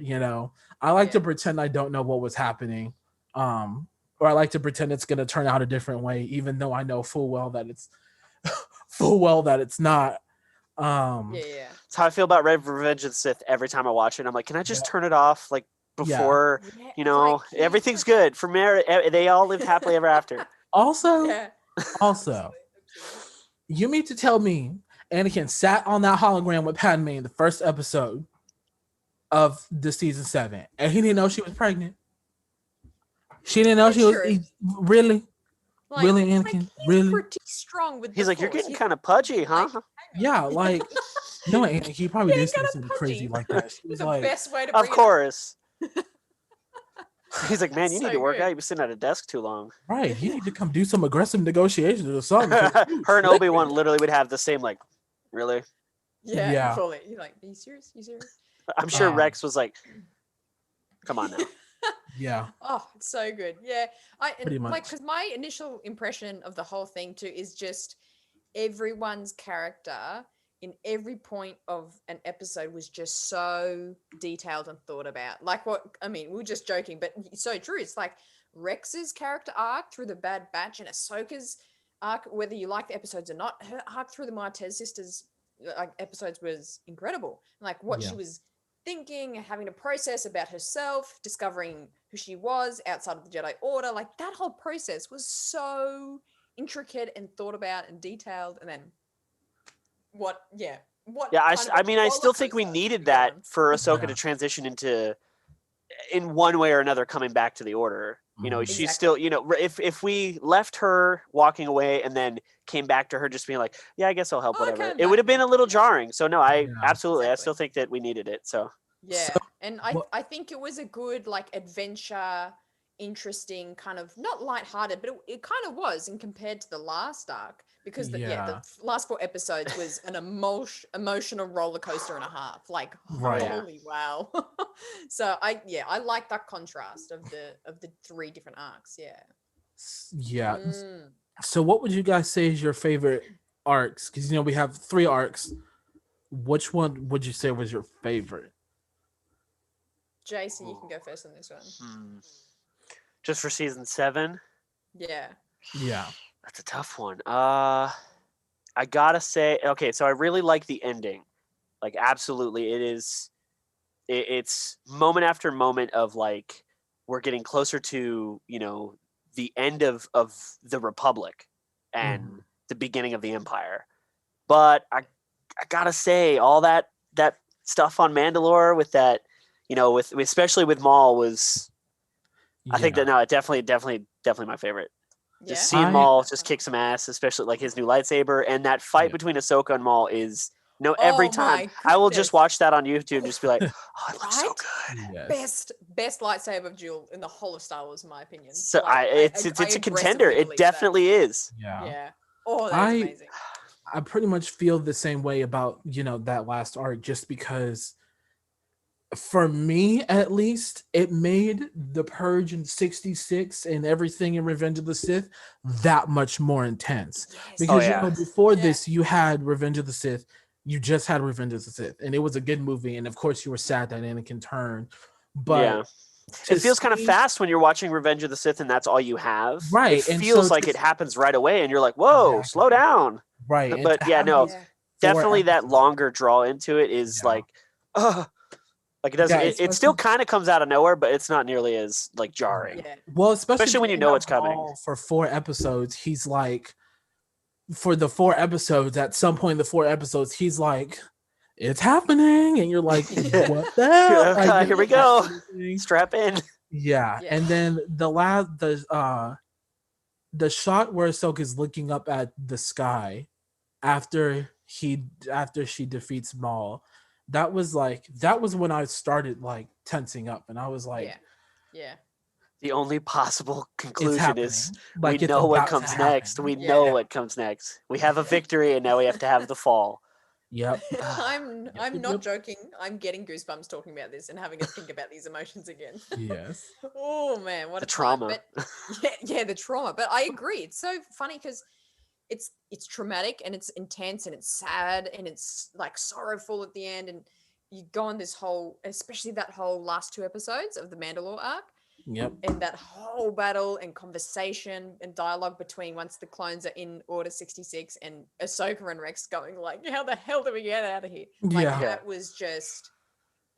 I like to pretend I don't know what was happening, or I like to pretend it's going to turn out a different way, even though I know full well that it's not. That's how I feel about Revenge of the Sith every time I watch it. I'm like, can I just turn it off? Like, before, everything's good. From there, they all lived happily ever after. Also, you mean to tell me Anakin sat on that hologram with Padme in the first episode of the season 7, and he didn't know she was pregnant? She didn't know she was really, really, Anakin, really. Pretty strong with. He's like, you're getting kind of pudgy, huh? Yeah, like no, Anakin, he probably did something crazy like that. She was like, best way to. Of course. He's like, man, you need to work out. You've been sitting at a desk too long. Right. You need to come do some aggressive negotiations or something. Her and Obi-Wan literally would have the same, like, really? Yeah. Fully. You're like, are you serious? I'm sure Rex was like, come on now. Yeah. Oh, it's so good. Yeah. Pretty much. Because my initial impression of the whole thing too is just everyone's character in every point of an episode was just so detailed and thought about. Like we were just joking, but it's so true. It's like Rex's character arc through the Bad Batch and Ahsoka's arc, whether you like the episodes or not, her arc through the Martez sisters episodes was incredible. Like what she was thinking, having to process about herself, discovering who she was outside of the Jedi Order. Like that whole process was so intricate and thought about and detailed. And then I still think we needed that for Ahsoka to transition into, in one way or another, coming back to the Order. She's still, if we left her walking away and then came back to her just being like, yeah, I guess I'll help, whatever, it would have been a little jarring. So no, absolutely, I still think that we needed it. So and I think it was a good adventure, interesting kind of, not lighthearted, but it kind of was, and compared to the last arc, because the last 4 episodes was an emotional roller coaster and a half. Like, holy wow. So I like that contrast of the 3 different arcs. So what would you guys say is your favorite arcs? Because we have 3 arcs. Which one would you say was your favorite? Jason, you can go first on this one. Just for season 7? Yeah. That's a tough one. I gotta say, okay, so I really like the ending. Like, absolutely, it's moment after moment of like, we're getting closer to, the end of the Republic and the beginning of the Empire. But I gotta say, all that stuff on Mandalore with that, with especially with Maul was, I think that definitely my favorite. Just seeing Maul just kick some ass, especially like his new lightsaber, and that fight between Ahsoka and Maul is every time I will just watch that on YouTube and just be like, oh, it looks so good. Yes. Best lightsaber duel in the whole of Star Wars, in my opinion. So it's a contender. It definitely is. Yeah. Oh, that's amazing. I pretty much feel the same way about that last arc, just because for me, at least, it made the Purge in 66 and everything in Revenge of the Sith that much more intense. Because before this, you had Revenge of the Sith. You just had Revenge of the Sith, and it was a good movie. And of course, you were sad that Anakin turned. But it feels kind of fast when you're watching Revenge of the Sith, and that's all you have. Right. It feels like it happens right away, and you're like, whoa, slow down. Right. But definitely that longer draw into it is like, like it doesn't. It still kind of comes out of nowhere, but it's not nearly as like jarring. Yeah. Well, especially when you know it's coming. For 4 episodes, he's like, for the 4 episodes, at some point in the 4 episodes, he's like, it's happening, and you're like, what the hell? Like, here we go. Strap in. Yeah. And then the shot where Ahsoka's looking up at the sky after she defeats Maul, that was when I started like tensing up, and I was like, yeah. The only possible it's conclusion happening. is Like we it's know what about to comes happen. next. We know what comes next. We have a victory, and now we have to have the fall. Yep. I'm not Yep. joking. I'm getting goosebumps talking about this and having to think about these emotions again. Yes. Oh man, what The a time. trauma. But yeah, the trauma. But I agree. It's so funny because it's traumatic and it's intense and it's sad and it's like sorrowful at the end, and you go on this whole, especially that whole last 2 episodes of the Mandalore arc. Yep. And that whole battle and conversation and dialogue between once the clones are in Order 66 and Ahsoka and Rex going like, how the hell do we get out of here? Like Yeah. that was just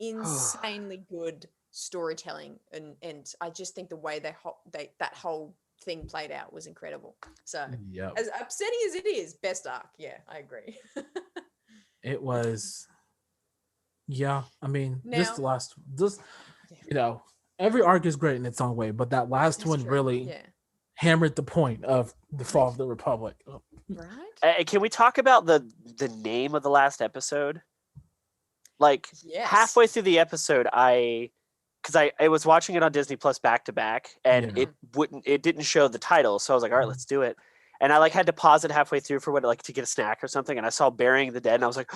insanely good storytelling, and I just think the way that whole thing played out was incredible. So Yep. as upsetting as it is, best arc. Yeah, I agree. It was. Yeah, I mean, Now- you know, every arc is great in its own way, but that last That's one true. really hammered the point of the fall of the Republic. Right? Can we talk about the name of the last episode? Like Yes. halfway through the episode, I was watching it on Disney Plus back to back, and Yeah. it didn't show the title, so I was like, all right, let's do it. And I like had to pause it halfway through for to get a snack or something, and I saw Burying the Dead, and I was like,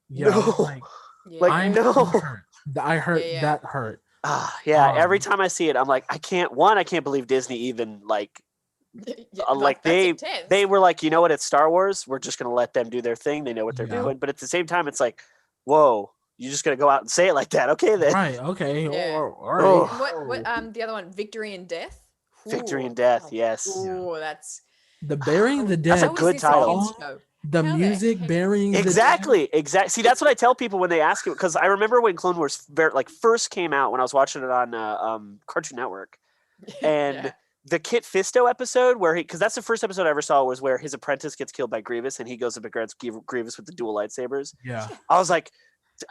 Yeah, I was no. like, Like, no. hurt. I hurt. Yeah. That hurt. Every time I see it, I'm like, I can't believe Disney even like That's intense. they were like, you know what, it's Star Wars, we're just gonna let them do their thing, they know what they're Yeah. doing. But at the same time, it's like, whoa, you're just gonna go out and say it like that? Okay then. Right. Okay. Yeah. All right. What the other one, Victory and Death? Victory and Death, yes. Oh, that's The Burying the Dead. That's a good title. The How the music heck- burying the Exactly. See, that's what I tell people when they ask you, because I remember when Clone Wars first came out, when I was watching it on Cartoon Network, and the Kit Fisto episode where because that's the first episode I ever saw, was where his apprentice gets killed by Grievous and he goes up against Grievous with the dual lightsabers. Yeah. I was like,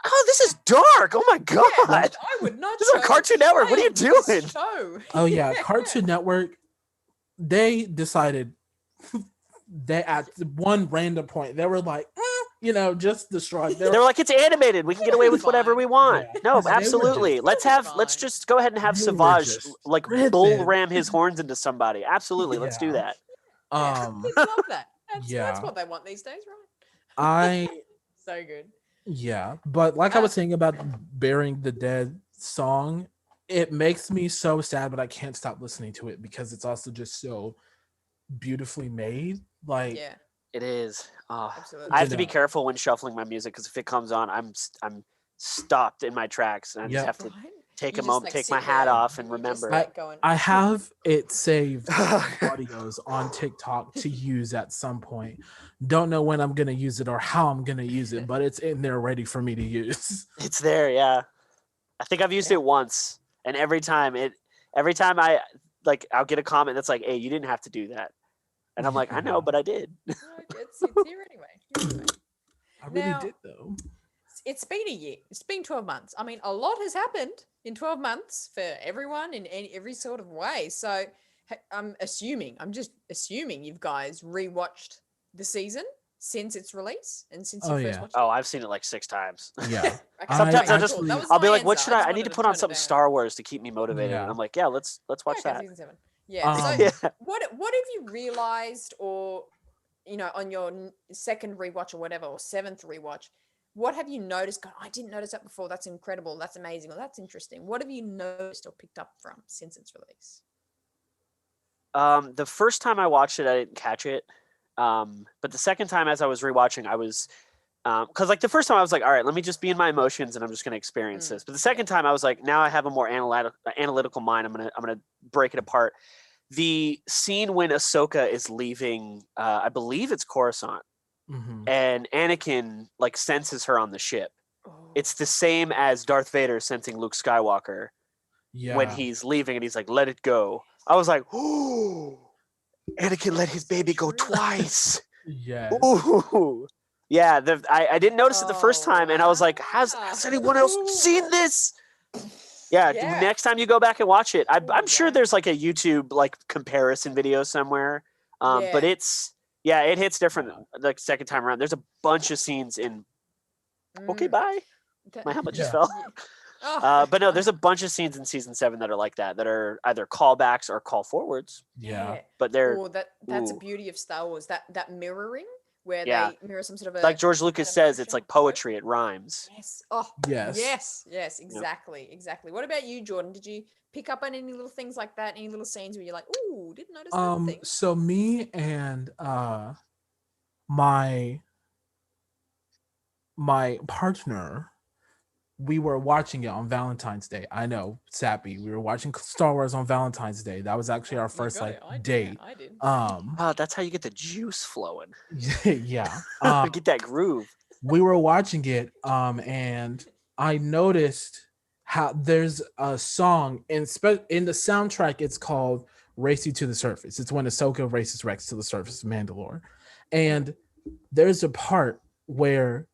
oh, this is dark. Oh my god. I would not. This is on Cartoon Network. What are you doing? Oh yeah, Cartoon Network. They decided they at one random point they were like, just destroy. They were like, it's animated. We can get away with whatever we want. Yeah. No, They were absolutely. Let's just go ahead and have They were Savage just like ripping. bull ram his horns into somebody. Absolutely. Let's do Yeah. that. Kids love that. That's Yeah. what they want these days, right? I So good. yeah, but like I was saying about Burying the Dead song, it makes me so sad, but I can't stop listening to it because it's also just so beautifully made. Like Yeah, It is. absolutely. I have to be careful when shuffling my music because if it comes on, I'm stopped in my tracks and I just have to Right? take You a just, moment, like, take sit my hat there off and and you just, remember. like, going, I have it saved audios on TikTok to use at some point. Don't know when I'm gonna use it or how I'm gonna use it, but it's in there ready for me to use. It's there, yeah. I think I've used it once, and every time I I'll get a comment that's like, "Hey, you didn't have to do that," and I'm like, "I know, but I did." "Oh, it's here anyway. I really Now- did though. It's been a year. It's been 12 months. I mean, a lot has happened in 12 months for everyone in every sort of way. So I'm just assuming you guys rewatched the season since its release and since you Oh, first yeah. watched Oh, I've seen it like 6 times. Yeah. it. Okay, Sometimes okay, I'll just cool. That was I'll be my like, "What answer. should I? just I need to wanted put on tone it something down. Star Wars to keep me motivated." Yeah. And I'm like, "Yeah, let's watch Okay, that." season 7. Yeah. So Yeah. what have you realized, or on your second rewatch or whatever, or 7th rewatch, what have you noticed? God, I didn't notice that before. That's incredible. That's amazing. Or that's interesting. What have you noticed or picked up from since its release? The first time I watched it, I didn't catch it. But the second time, as I was rewatching, I was because like the first time I was like, all right, let me just be in my emotions and I'm just going to experience this. But the second time I was like, now I have a more analytical mind. I'm gonna break it apart. The scene when Ahsoka is leaving, I believe it's Coruscant, Mhm. and Anakin like senses her on the ship. Oh, It's the same as Darth Vader sensing Luke Skywalker Yeah. when he's leaving and he's like, let it go. I was like, oh, Anakin let his baby go twice. Yeah. Ooh. Yeah, I didn't notice it the first Oh, time, and I was like, has wow. anyone else seen this? Yeah, Yeah. next time you go back and watch it, I'm sure Yeah. there's like a YouTube like comparison video somewhere. But Yeah. it hits different like second time around. There's a bunch of scenes in. Okay, bye. My helmet just fell. Yeah. Oh, But no, there's a bunch of scenes in season 7 that are like that are either callbacks or call forwards. Yeah. But they're that's a beauty of Star Wars. That mirroring where Yeah. they mirror some sort of like George Lucas says, it's emotion. like poetry. It rhymes. Yes. Oh, Yes. yes, exactly, exactly. What about you, Jordan? Did you pick up on any little things like that? Any little scenes where you're like, "Ooh, didn't notice that thing"? So me and my partner, we were watching it on Valentine's Day. I know, sappy. We were watching Star Wars on Valentine's Day. That was actually our first date. I did. That's how you get the juice flowing. Yeah. Get that groove. We were watching it, and I noticed how there's a song in the soundtrack. It's called "Race You to the Surface." It's when Ahsoka races Rex to the surface of Mandalore, and there's a part where,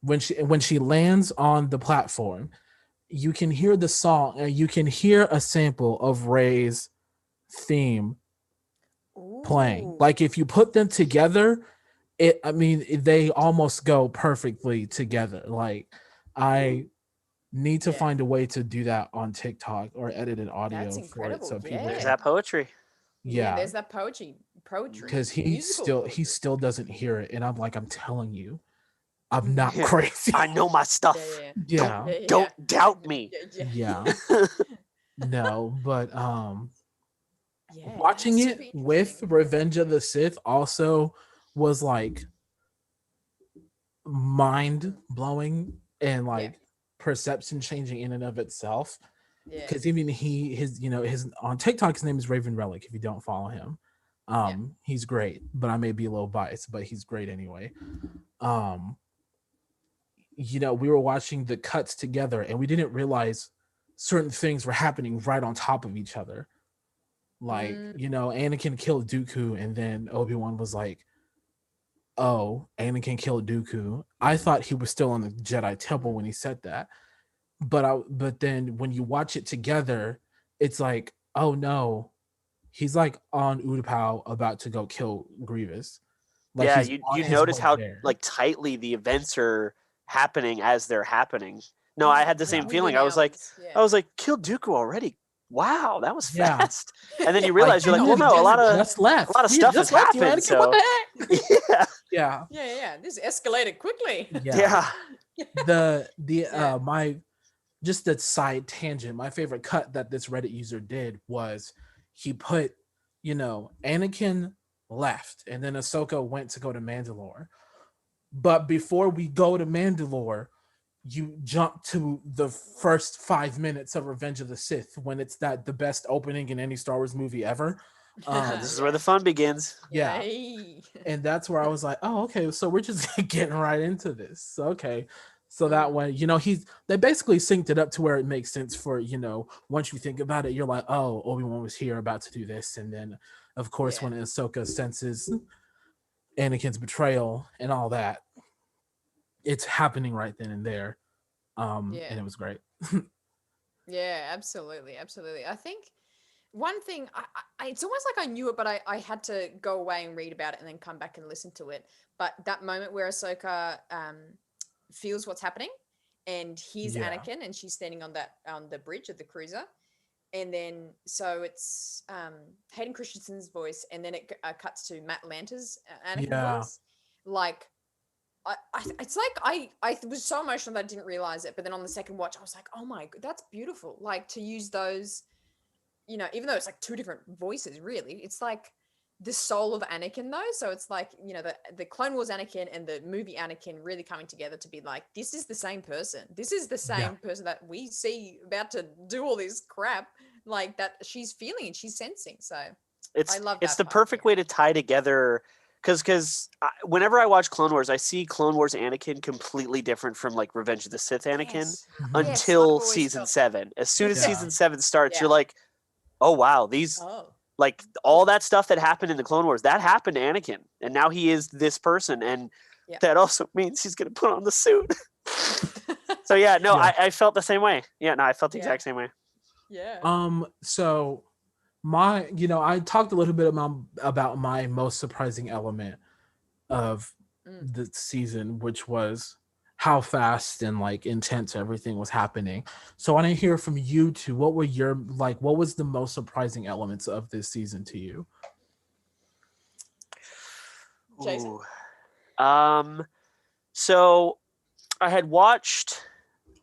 when she lands on the platform, you can hear the song and you can hear a sample of Rey's theme playing. Like if you put them together, they almost go perfectly together. Like I need to find a way to do that on TikTok or edited audio for it so people. There's that poetry. Yeah, there's that poetry. Because he still doesn't hear it, and I'm like, I'm telling you, I'm not crazy. I know my stuff. Yeah. Don't doubt me. Yeah. No, but watching it with Revenge of the Sith also was like mind blowing and like perception changing in and of itself. Because even his on TikTok, his name is Raven Relic. If you don't follow him, he's great. But I may be a little biased, but he's great anyway. We were watching the cuts together, and we didn't realize certain things were happening right on top of each other. Like, Anakin killed Dooku, and then Obi-Wan was like, "Oh, Anakin killed Dooku." I thought he was still in the Jedi Temple when he said that. But then when you watch it together, it's like, oh no, he's like on Utapau about to go kill Grievous. Like, you notice how like tightly the events are happening as they're happening. No, I had the same feeling. I was like, kill Dooku already. Wow, that was fast. And then you realize you're like, well, no, a lot of stuff has happened. So yeah. This escalated quickly. Yeah. My just that side tangent. My favorite cut that this Reddit user did was he put, Anakin left, and then Ahsoka went to go to Mandalore. But before we go to Mandalore, you jump to the first 5 minutes of Revenge of the Sith when it's the best opening in any Star Wars movie ever. This is where the fun begins. Yeah. And that's where I was like, oh, okay, so we're just getting right into this. Okay. So that way, they basically synced it up to where it makes sense for, once you think about it, you're like, oh, Obi-Wan was here about to do this. And then, of course, when Ahsoka senses Anakin's betrayal and all that, it's happening right then and there. And it was great. Yeah, absolutely. Absolutely. I think one thing, it's almost like I knew it, but I had to go away and read about it and then come back and listen to it. But that moment where Ahsoka feels what's happening, and he's Anakin, and she's standing on the bridge of the cruiser, and then so it's Hayden Christensen's voice, and then it cuts to Matt Lanter's Anakin voice. Like, it's like I was so emotional that I didn't realize it, but then on the second watch, I was like, oh my god, that's beautiful. Like, to use those, even though it's like two different voices, really, it's like the soul of Anakin though. So it's like, the Clone Wars Anakin and the movie Anakin really coming together to be like, this is the same person. This is the same person that we see about to do all this crap, like that she's feeling and she's sensing. So I love that. It's the perfect way to tie together, because whenever I watch Clone Wars, I see Clone Wars Anakin completely different from like Revenge of the Sith Anakin until season 7. As soon as season 7 starts, you're like, oh wow, these like all that stuff that happened in the Clone Wars, that happened to Anakin, and now he is this person, and that also means he's gonna put on the suit. So yeah, no, Yeah. I felt the same way. Yeah, no, I felt the exact same way. Yeah. So I talked a little bit about my most surprising element of the season, which was how fast and like intense everything was happening. So I didn't hear from you two. What was the most surprising elements of this season to you? Jason? So I had watched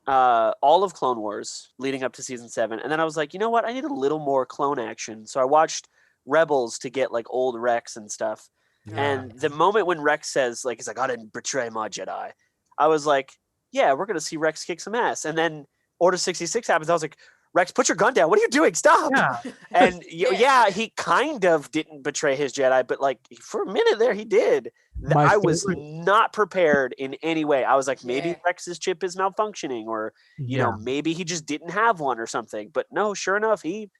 all of Clone Wars leading up to season 7, and then I was like, you know what? I need a little more clone action. So I watched Rebels to get like old Rex and stuff. Yeah. And the moment when Rex says like he's like, I didn't betray my Jedi, I was like, yeah, we're gonna see Rex kick some ass. And then Order 66 happens. I was like, Rex, put your gun down. What are you doing? Stop. Yeah. And yeah, he kind of didn't betray his Jedi, but like for a minute there, he did. I was not prepared in any way. I was like, maybe Rex's chip is malfunctioning, or you know, maybe he just didn't have one or something. But no, sure enough, he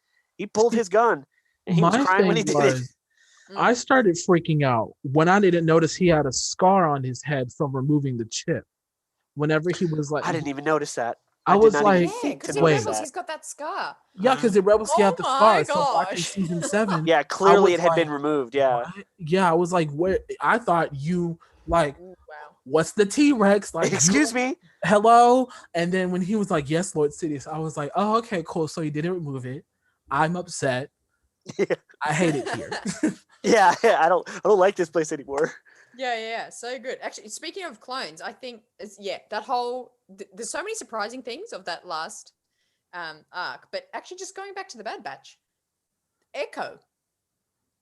pulled his gun, and he was crying when he did it. I started freaking out when I didn't notice he had a scar on his head from removing the chip. Whenever he was like, I didn't even notice that. I was like, because in Rebels he's got that scar. Yeah, because in Rebels he had the scar. So back in season 7, yeah, clearly it had been removed. Yeah, what? Yeah, I was like, where? I thought you like, Ooh, wow. What's the T-Rex? Like, excuse me, hello. And then when he was like, yes, Lord Sidious, I was like, oh, okay, cool. So he didn't remove it. I'm upset. I hate it here. yeah, I don't like this place anymore. Yeah, so good. Actually, speaking of clones, I think that whole there's so many surprising things of that last arc. But actually, just going back to the Bad Batch, Echo.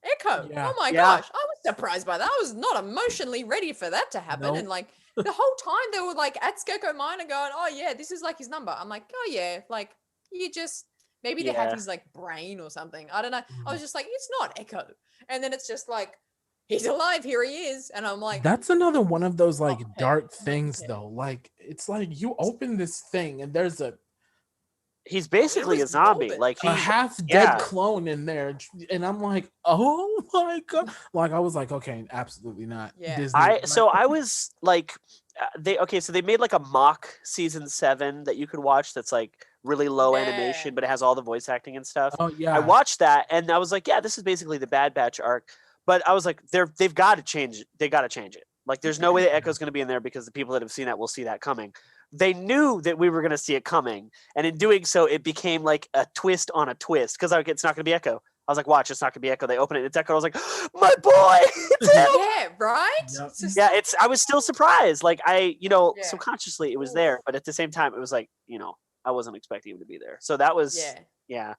Yeah. Oh my gosh, I was surprised by that. I was not emotionally ready for that to happen. Nope. And like the whole time they were like at Skeko Minor going, oh yeah, this is like his number. I'm like, oh yeah, like you just maybe they have his like brain or something. I don't know. I was just like, it's not Echo. And then it's just like, he's alive, here he is. And I'm like, that's another one of those like dark things though. Like it's like you open this thing and there's he's basically a zombie, like a half dead clone in there, and I'm like, oh my god! Like I was like, okay, absolutely not. Yeah. Disney, I was like, so they made like a mock season 7 that you could watch. That's like really low animation, but it has all the voice acting and stuff. Oh yeah, I watched that, and I was like, yeah, this is basically the Bad Batch arc. But I was like, they've got to change it. They got to change it. Like, there's no way that Echo's going to be in there because the people that have seen that will see that coming. They knew that we were going to see it coming, and in doing so, it became like a twist on a twist. Because it's not going to be Echo. I was like, watch, it's not going to be Echo. They open it, it's Echo. I was like, my boy, it's him. Yeah, right. Yep. Yeah, I was still surprised. Like subconsciously it was there, but at the same time, it was like I wasn't expecting him to be there. So that was yeah.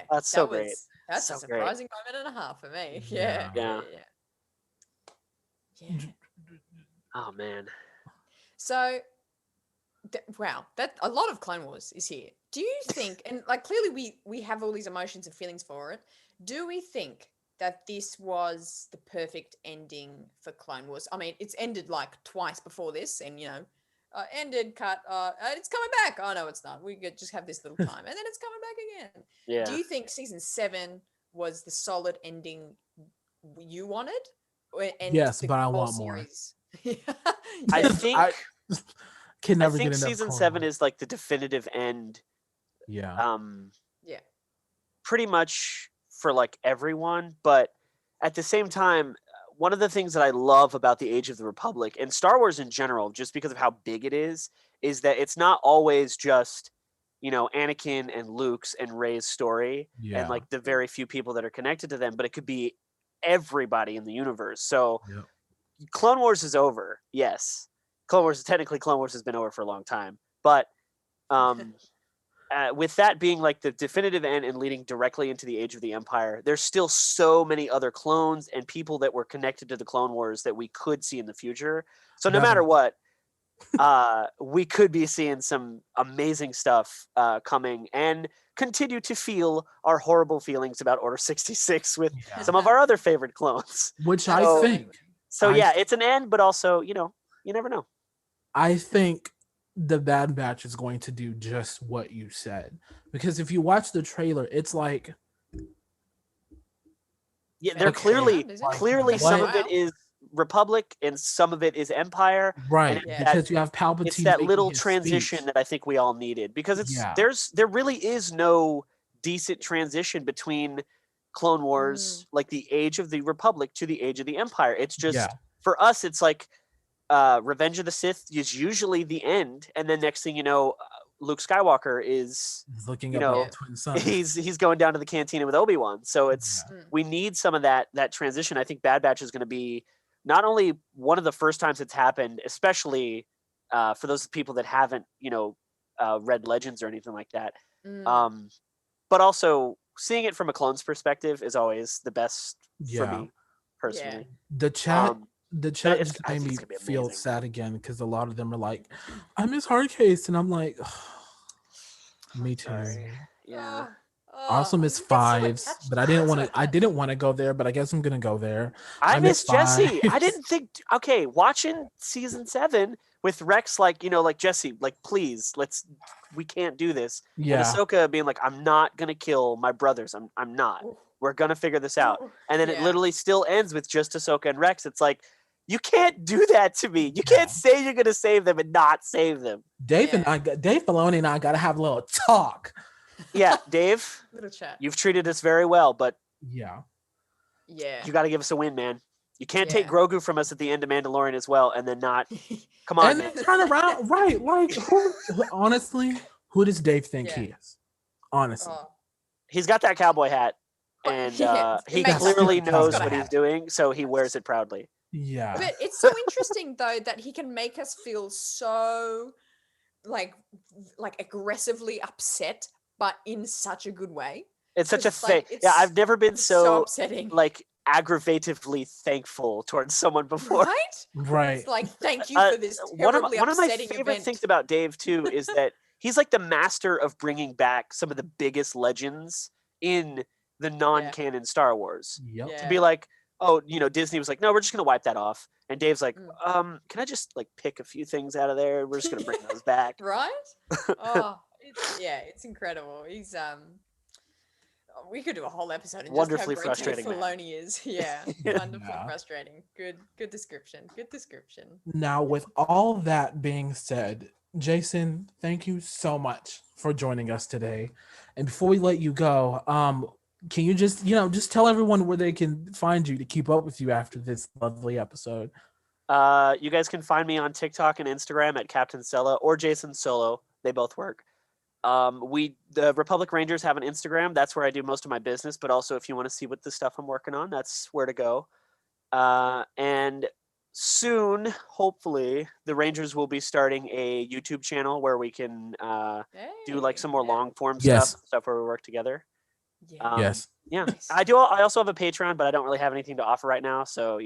That's so great. That's so a surprising moment and a half for me. Yeah. Oh man. So, wow, that a lot of Clone Wars is here. Do you think, and like clearly we have all these emotions and feelings for it. Do we think that this was the perfect ending for Clone Wars? I mean, it's ended like twice before this, and ended, cut, it's coming back. Oh no, it's not. We could just have this little time, and then it's coming back again. Yeah. Do you think season 7 was the solid ending you wanted? Yes, but I want more. I think can never I think get enough season 7 is like the definitive end. Yeah. Pretty much for like everyone, but at the same time, one of the things that I love about the Age of the Republic and Star Wars in general, just because of how big it is that it's not always just Anakin and Luke's and Rey's story and like the very few people that are connected to them, but it could be everybody in the universe. So Clone Wars is over. Yes. Clone Wars has been over for a long time, but with that being like the definitive end and leading directly into the Age of the Empire, there's still so many other clones and people that were connected to the Clone Wars that we could see in the future. So no matter what, we could be seeing some amazing stuff coming, and continue to feel our horrible feelings about Order 66 with some of our other favorite clones. Which I think. So it's an end, but also, you never know. I think the Bad Batch is going to do just what you said, because if you watch the trailer, it's like they're clearly some of it is Republic and some of it is Empire. Right, And because you have Palpatine. It's that making little his transition speech. that I think we all needed, because there really is no decent transition between Clone Wars, like the age of the Republic to the age of the Empire. It's just for us, it's like Revenge of the Sith is usually the end, and then next thing you know, Luke Skywalker is looking up twin sons. He's going down to the cantina with Obi-Wan. So it's we need some of that transition. I think Bad Batch is going to be not only one of the first times it's happened, especially for those people that haven't read Legends or anything like that, but also seeing it from a clone's perspective is always the best for me personally. The chat just made me feel sad again, because a lot of them are like, I miss Hardcase, and I'm like, me too. Yeah. I also miss Fives, but I didn't want to go there, but I guess I'm gonna go there. I miss Jesse. I didn't think. Okay, watching season 7 with Rex, like Jesse, like please, we can't do this. Yeah. And Ahsoka being like, I'm not gonna kill my brothers. I'm not. We're gonna figure this out. And then it literally still ends with just Ahsoka and Rex. It's like, you can't do that to me. You can't say you're gonna save them and not save them. Dave Filoni and I gotta have a little talk. Yeah, Dave. Little chat. You've treated us very well, but you got to give us a win, man. You can't take Grogu from us at the end of Mandalorian as well, and then not. Come on, and man. Turn around, right? Like, honestly, who does Dave think he is? Honestly, he's got that cowboy hat, and he clearly knows what he's doing, so he wears it proudly. Yeah, but it's so interesting though that he can make us feel so like aggressively upset, but in such a good way. It's such a thing. Yeah, I've never been so upsetting. Like aggravatively thankful towards someone before. Right. It's like, thank you for this terribly one of my upsetting favorite event. things about Dave too is that he's like the master of bringing back some of the biggest legends in the non-canon Star Wars. Yep. To be like, oh, Disney was like, no, we're just gonna wipe that off. And Dave's like, can I just like pick a few things out of there? We're just gonna bring those back. Right? Oh, it's incredible. He's we could do a whole episode on wonderfully just how great frustrating. Filoni is. Yeah, wonderfully frustrating. Good description. Good description. Now, with all that being said, Jason, thank you so much for joining us today. And before we let you go, can you just tell everyone where they can find you to keep up with you after this lovely episode? You guys can find me on TikTok and Instagram at CaptainSella or Jason Solo. They both work. The Republic Rangers have an Instagram. That's where I do most of my business. But also, if you want to see what the stuff I'm working on, that's where to go. And soon, hopefully, the Rangers will be starting a YouTube channel where we can do like some more long form stuff where we work together. Yes. Yeah. I do. I also have a Patreon, but I don't really have anything to offer right now. So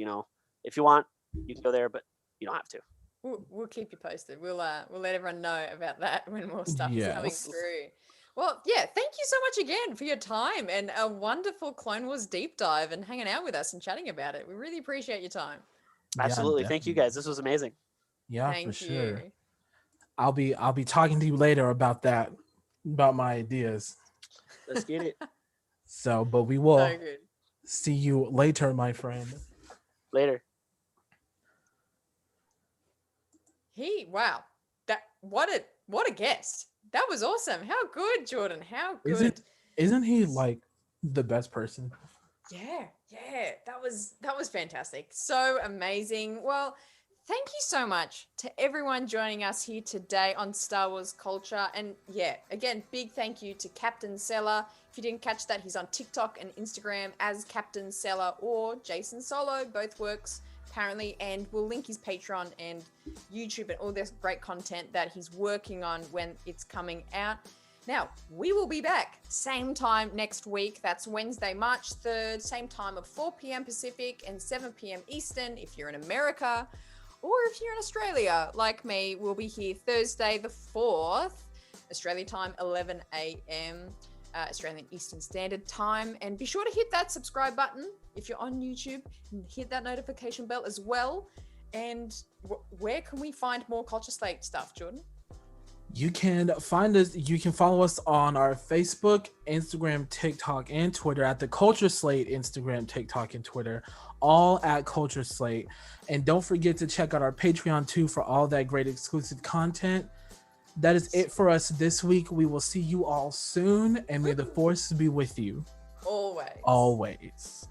if you want, you can go there, but you don't have to. We'll keep you posted. We'll let everyone know about that when more stuff is coming through. Well, yeah, thank you so much again for your time and a wonderful Clone Wars deep dive and hanging out with us and chatting about it. We really appreciate your time. Absolutely. Thank you guys. This was amazing. Yeah, for sure. I'll be talking to you later about my ideas. Let's get it. So, but we will see you later, my friend. Later. Wow. What a guest. That was awesome. How good, Jordan. How good. Isn't he like the best person? Yeah. That was fantastic. So amazing. Well, thank you so much to everyone joining us here today on Star Wars Culture. And again, big thank you to CaptainSella. If you didn't catch that, he's on TikTok and Instagram as CaptainSella or Jason Solo. Both works apparently, and we'll link his Patreon and YouTube and all this great content that he's working on when it's coming out. Now, we will be back same time next week. That's Wednesday, March 3rd, same time of 4 p.m. Pacific and 7 p.m. Eastern if you're in America, or if you're in Australia like me, we'll be here Thursday the 4th, Australia time, 11 a.m. Australian Eastern Standard Time. And be sure to hit that subscribe button if you're on YouTube, and hit that notification bell as well. And where can we find more Culture Slate stuff, Jordan? You can find us. You can follow us on our Facebook, Instagram, TikTok, and Twitter at the Culture Slate. Instagram, TikTok, and Twitter. all at Culture Slate. And don't forget to check out our Patreon too for all that great exclusive content. That is it for us this week. We will see you all soon, and may the force be with you. Always. Always.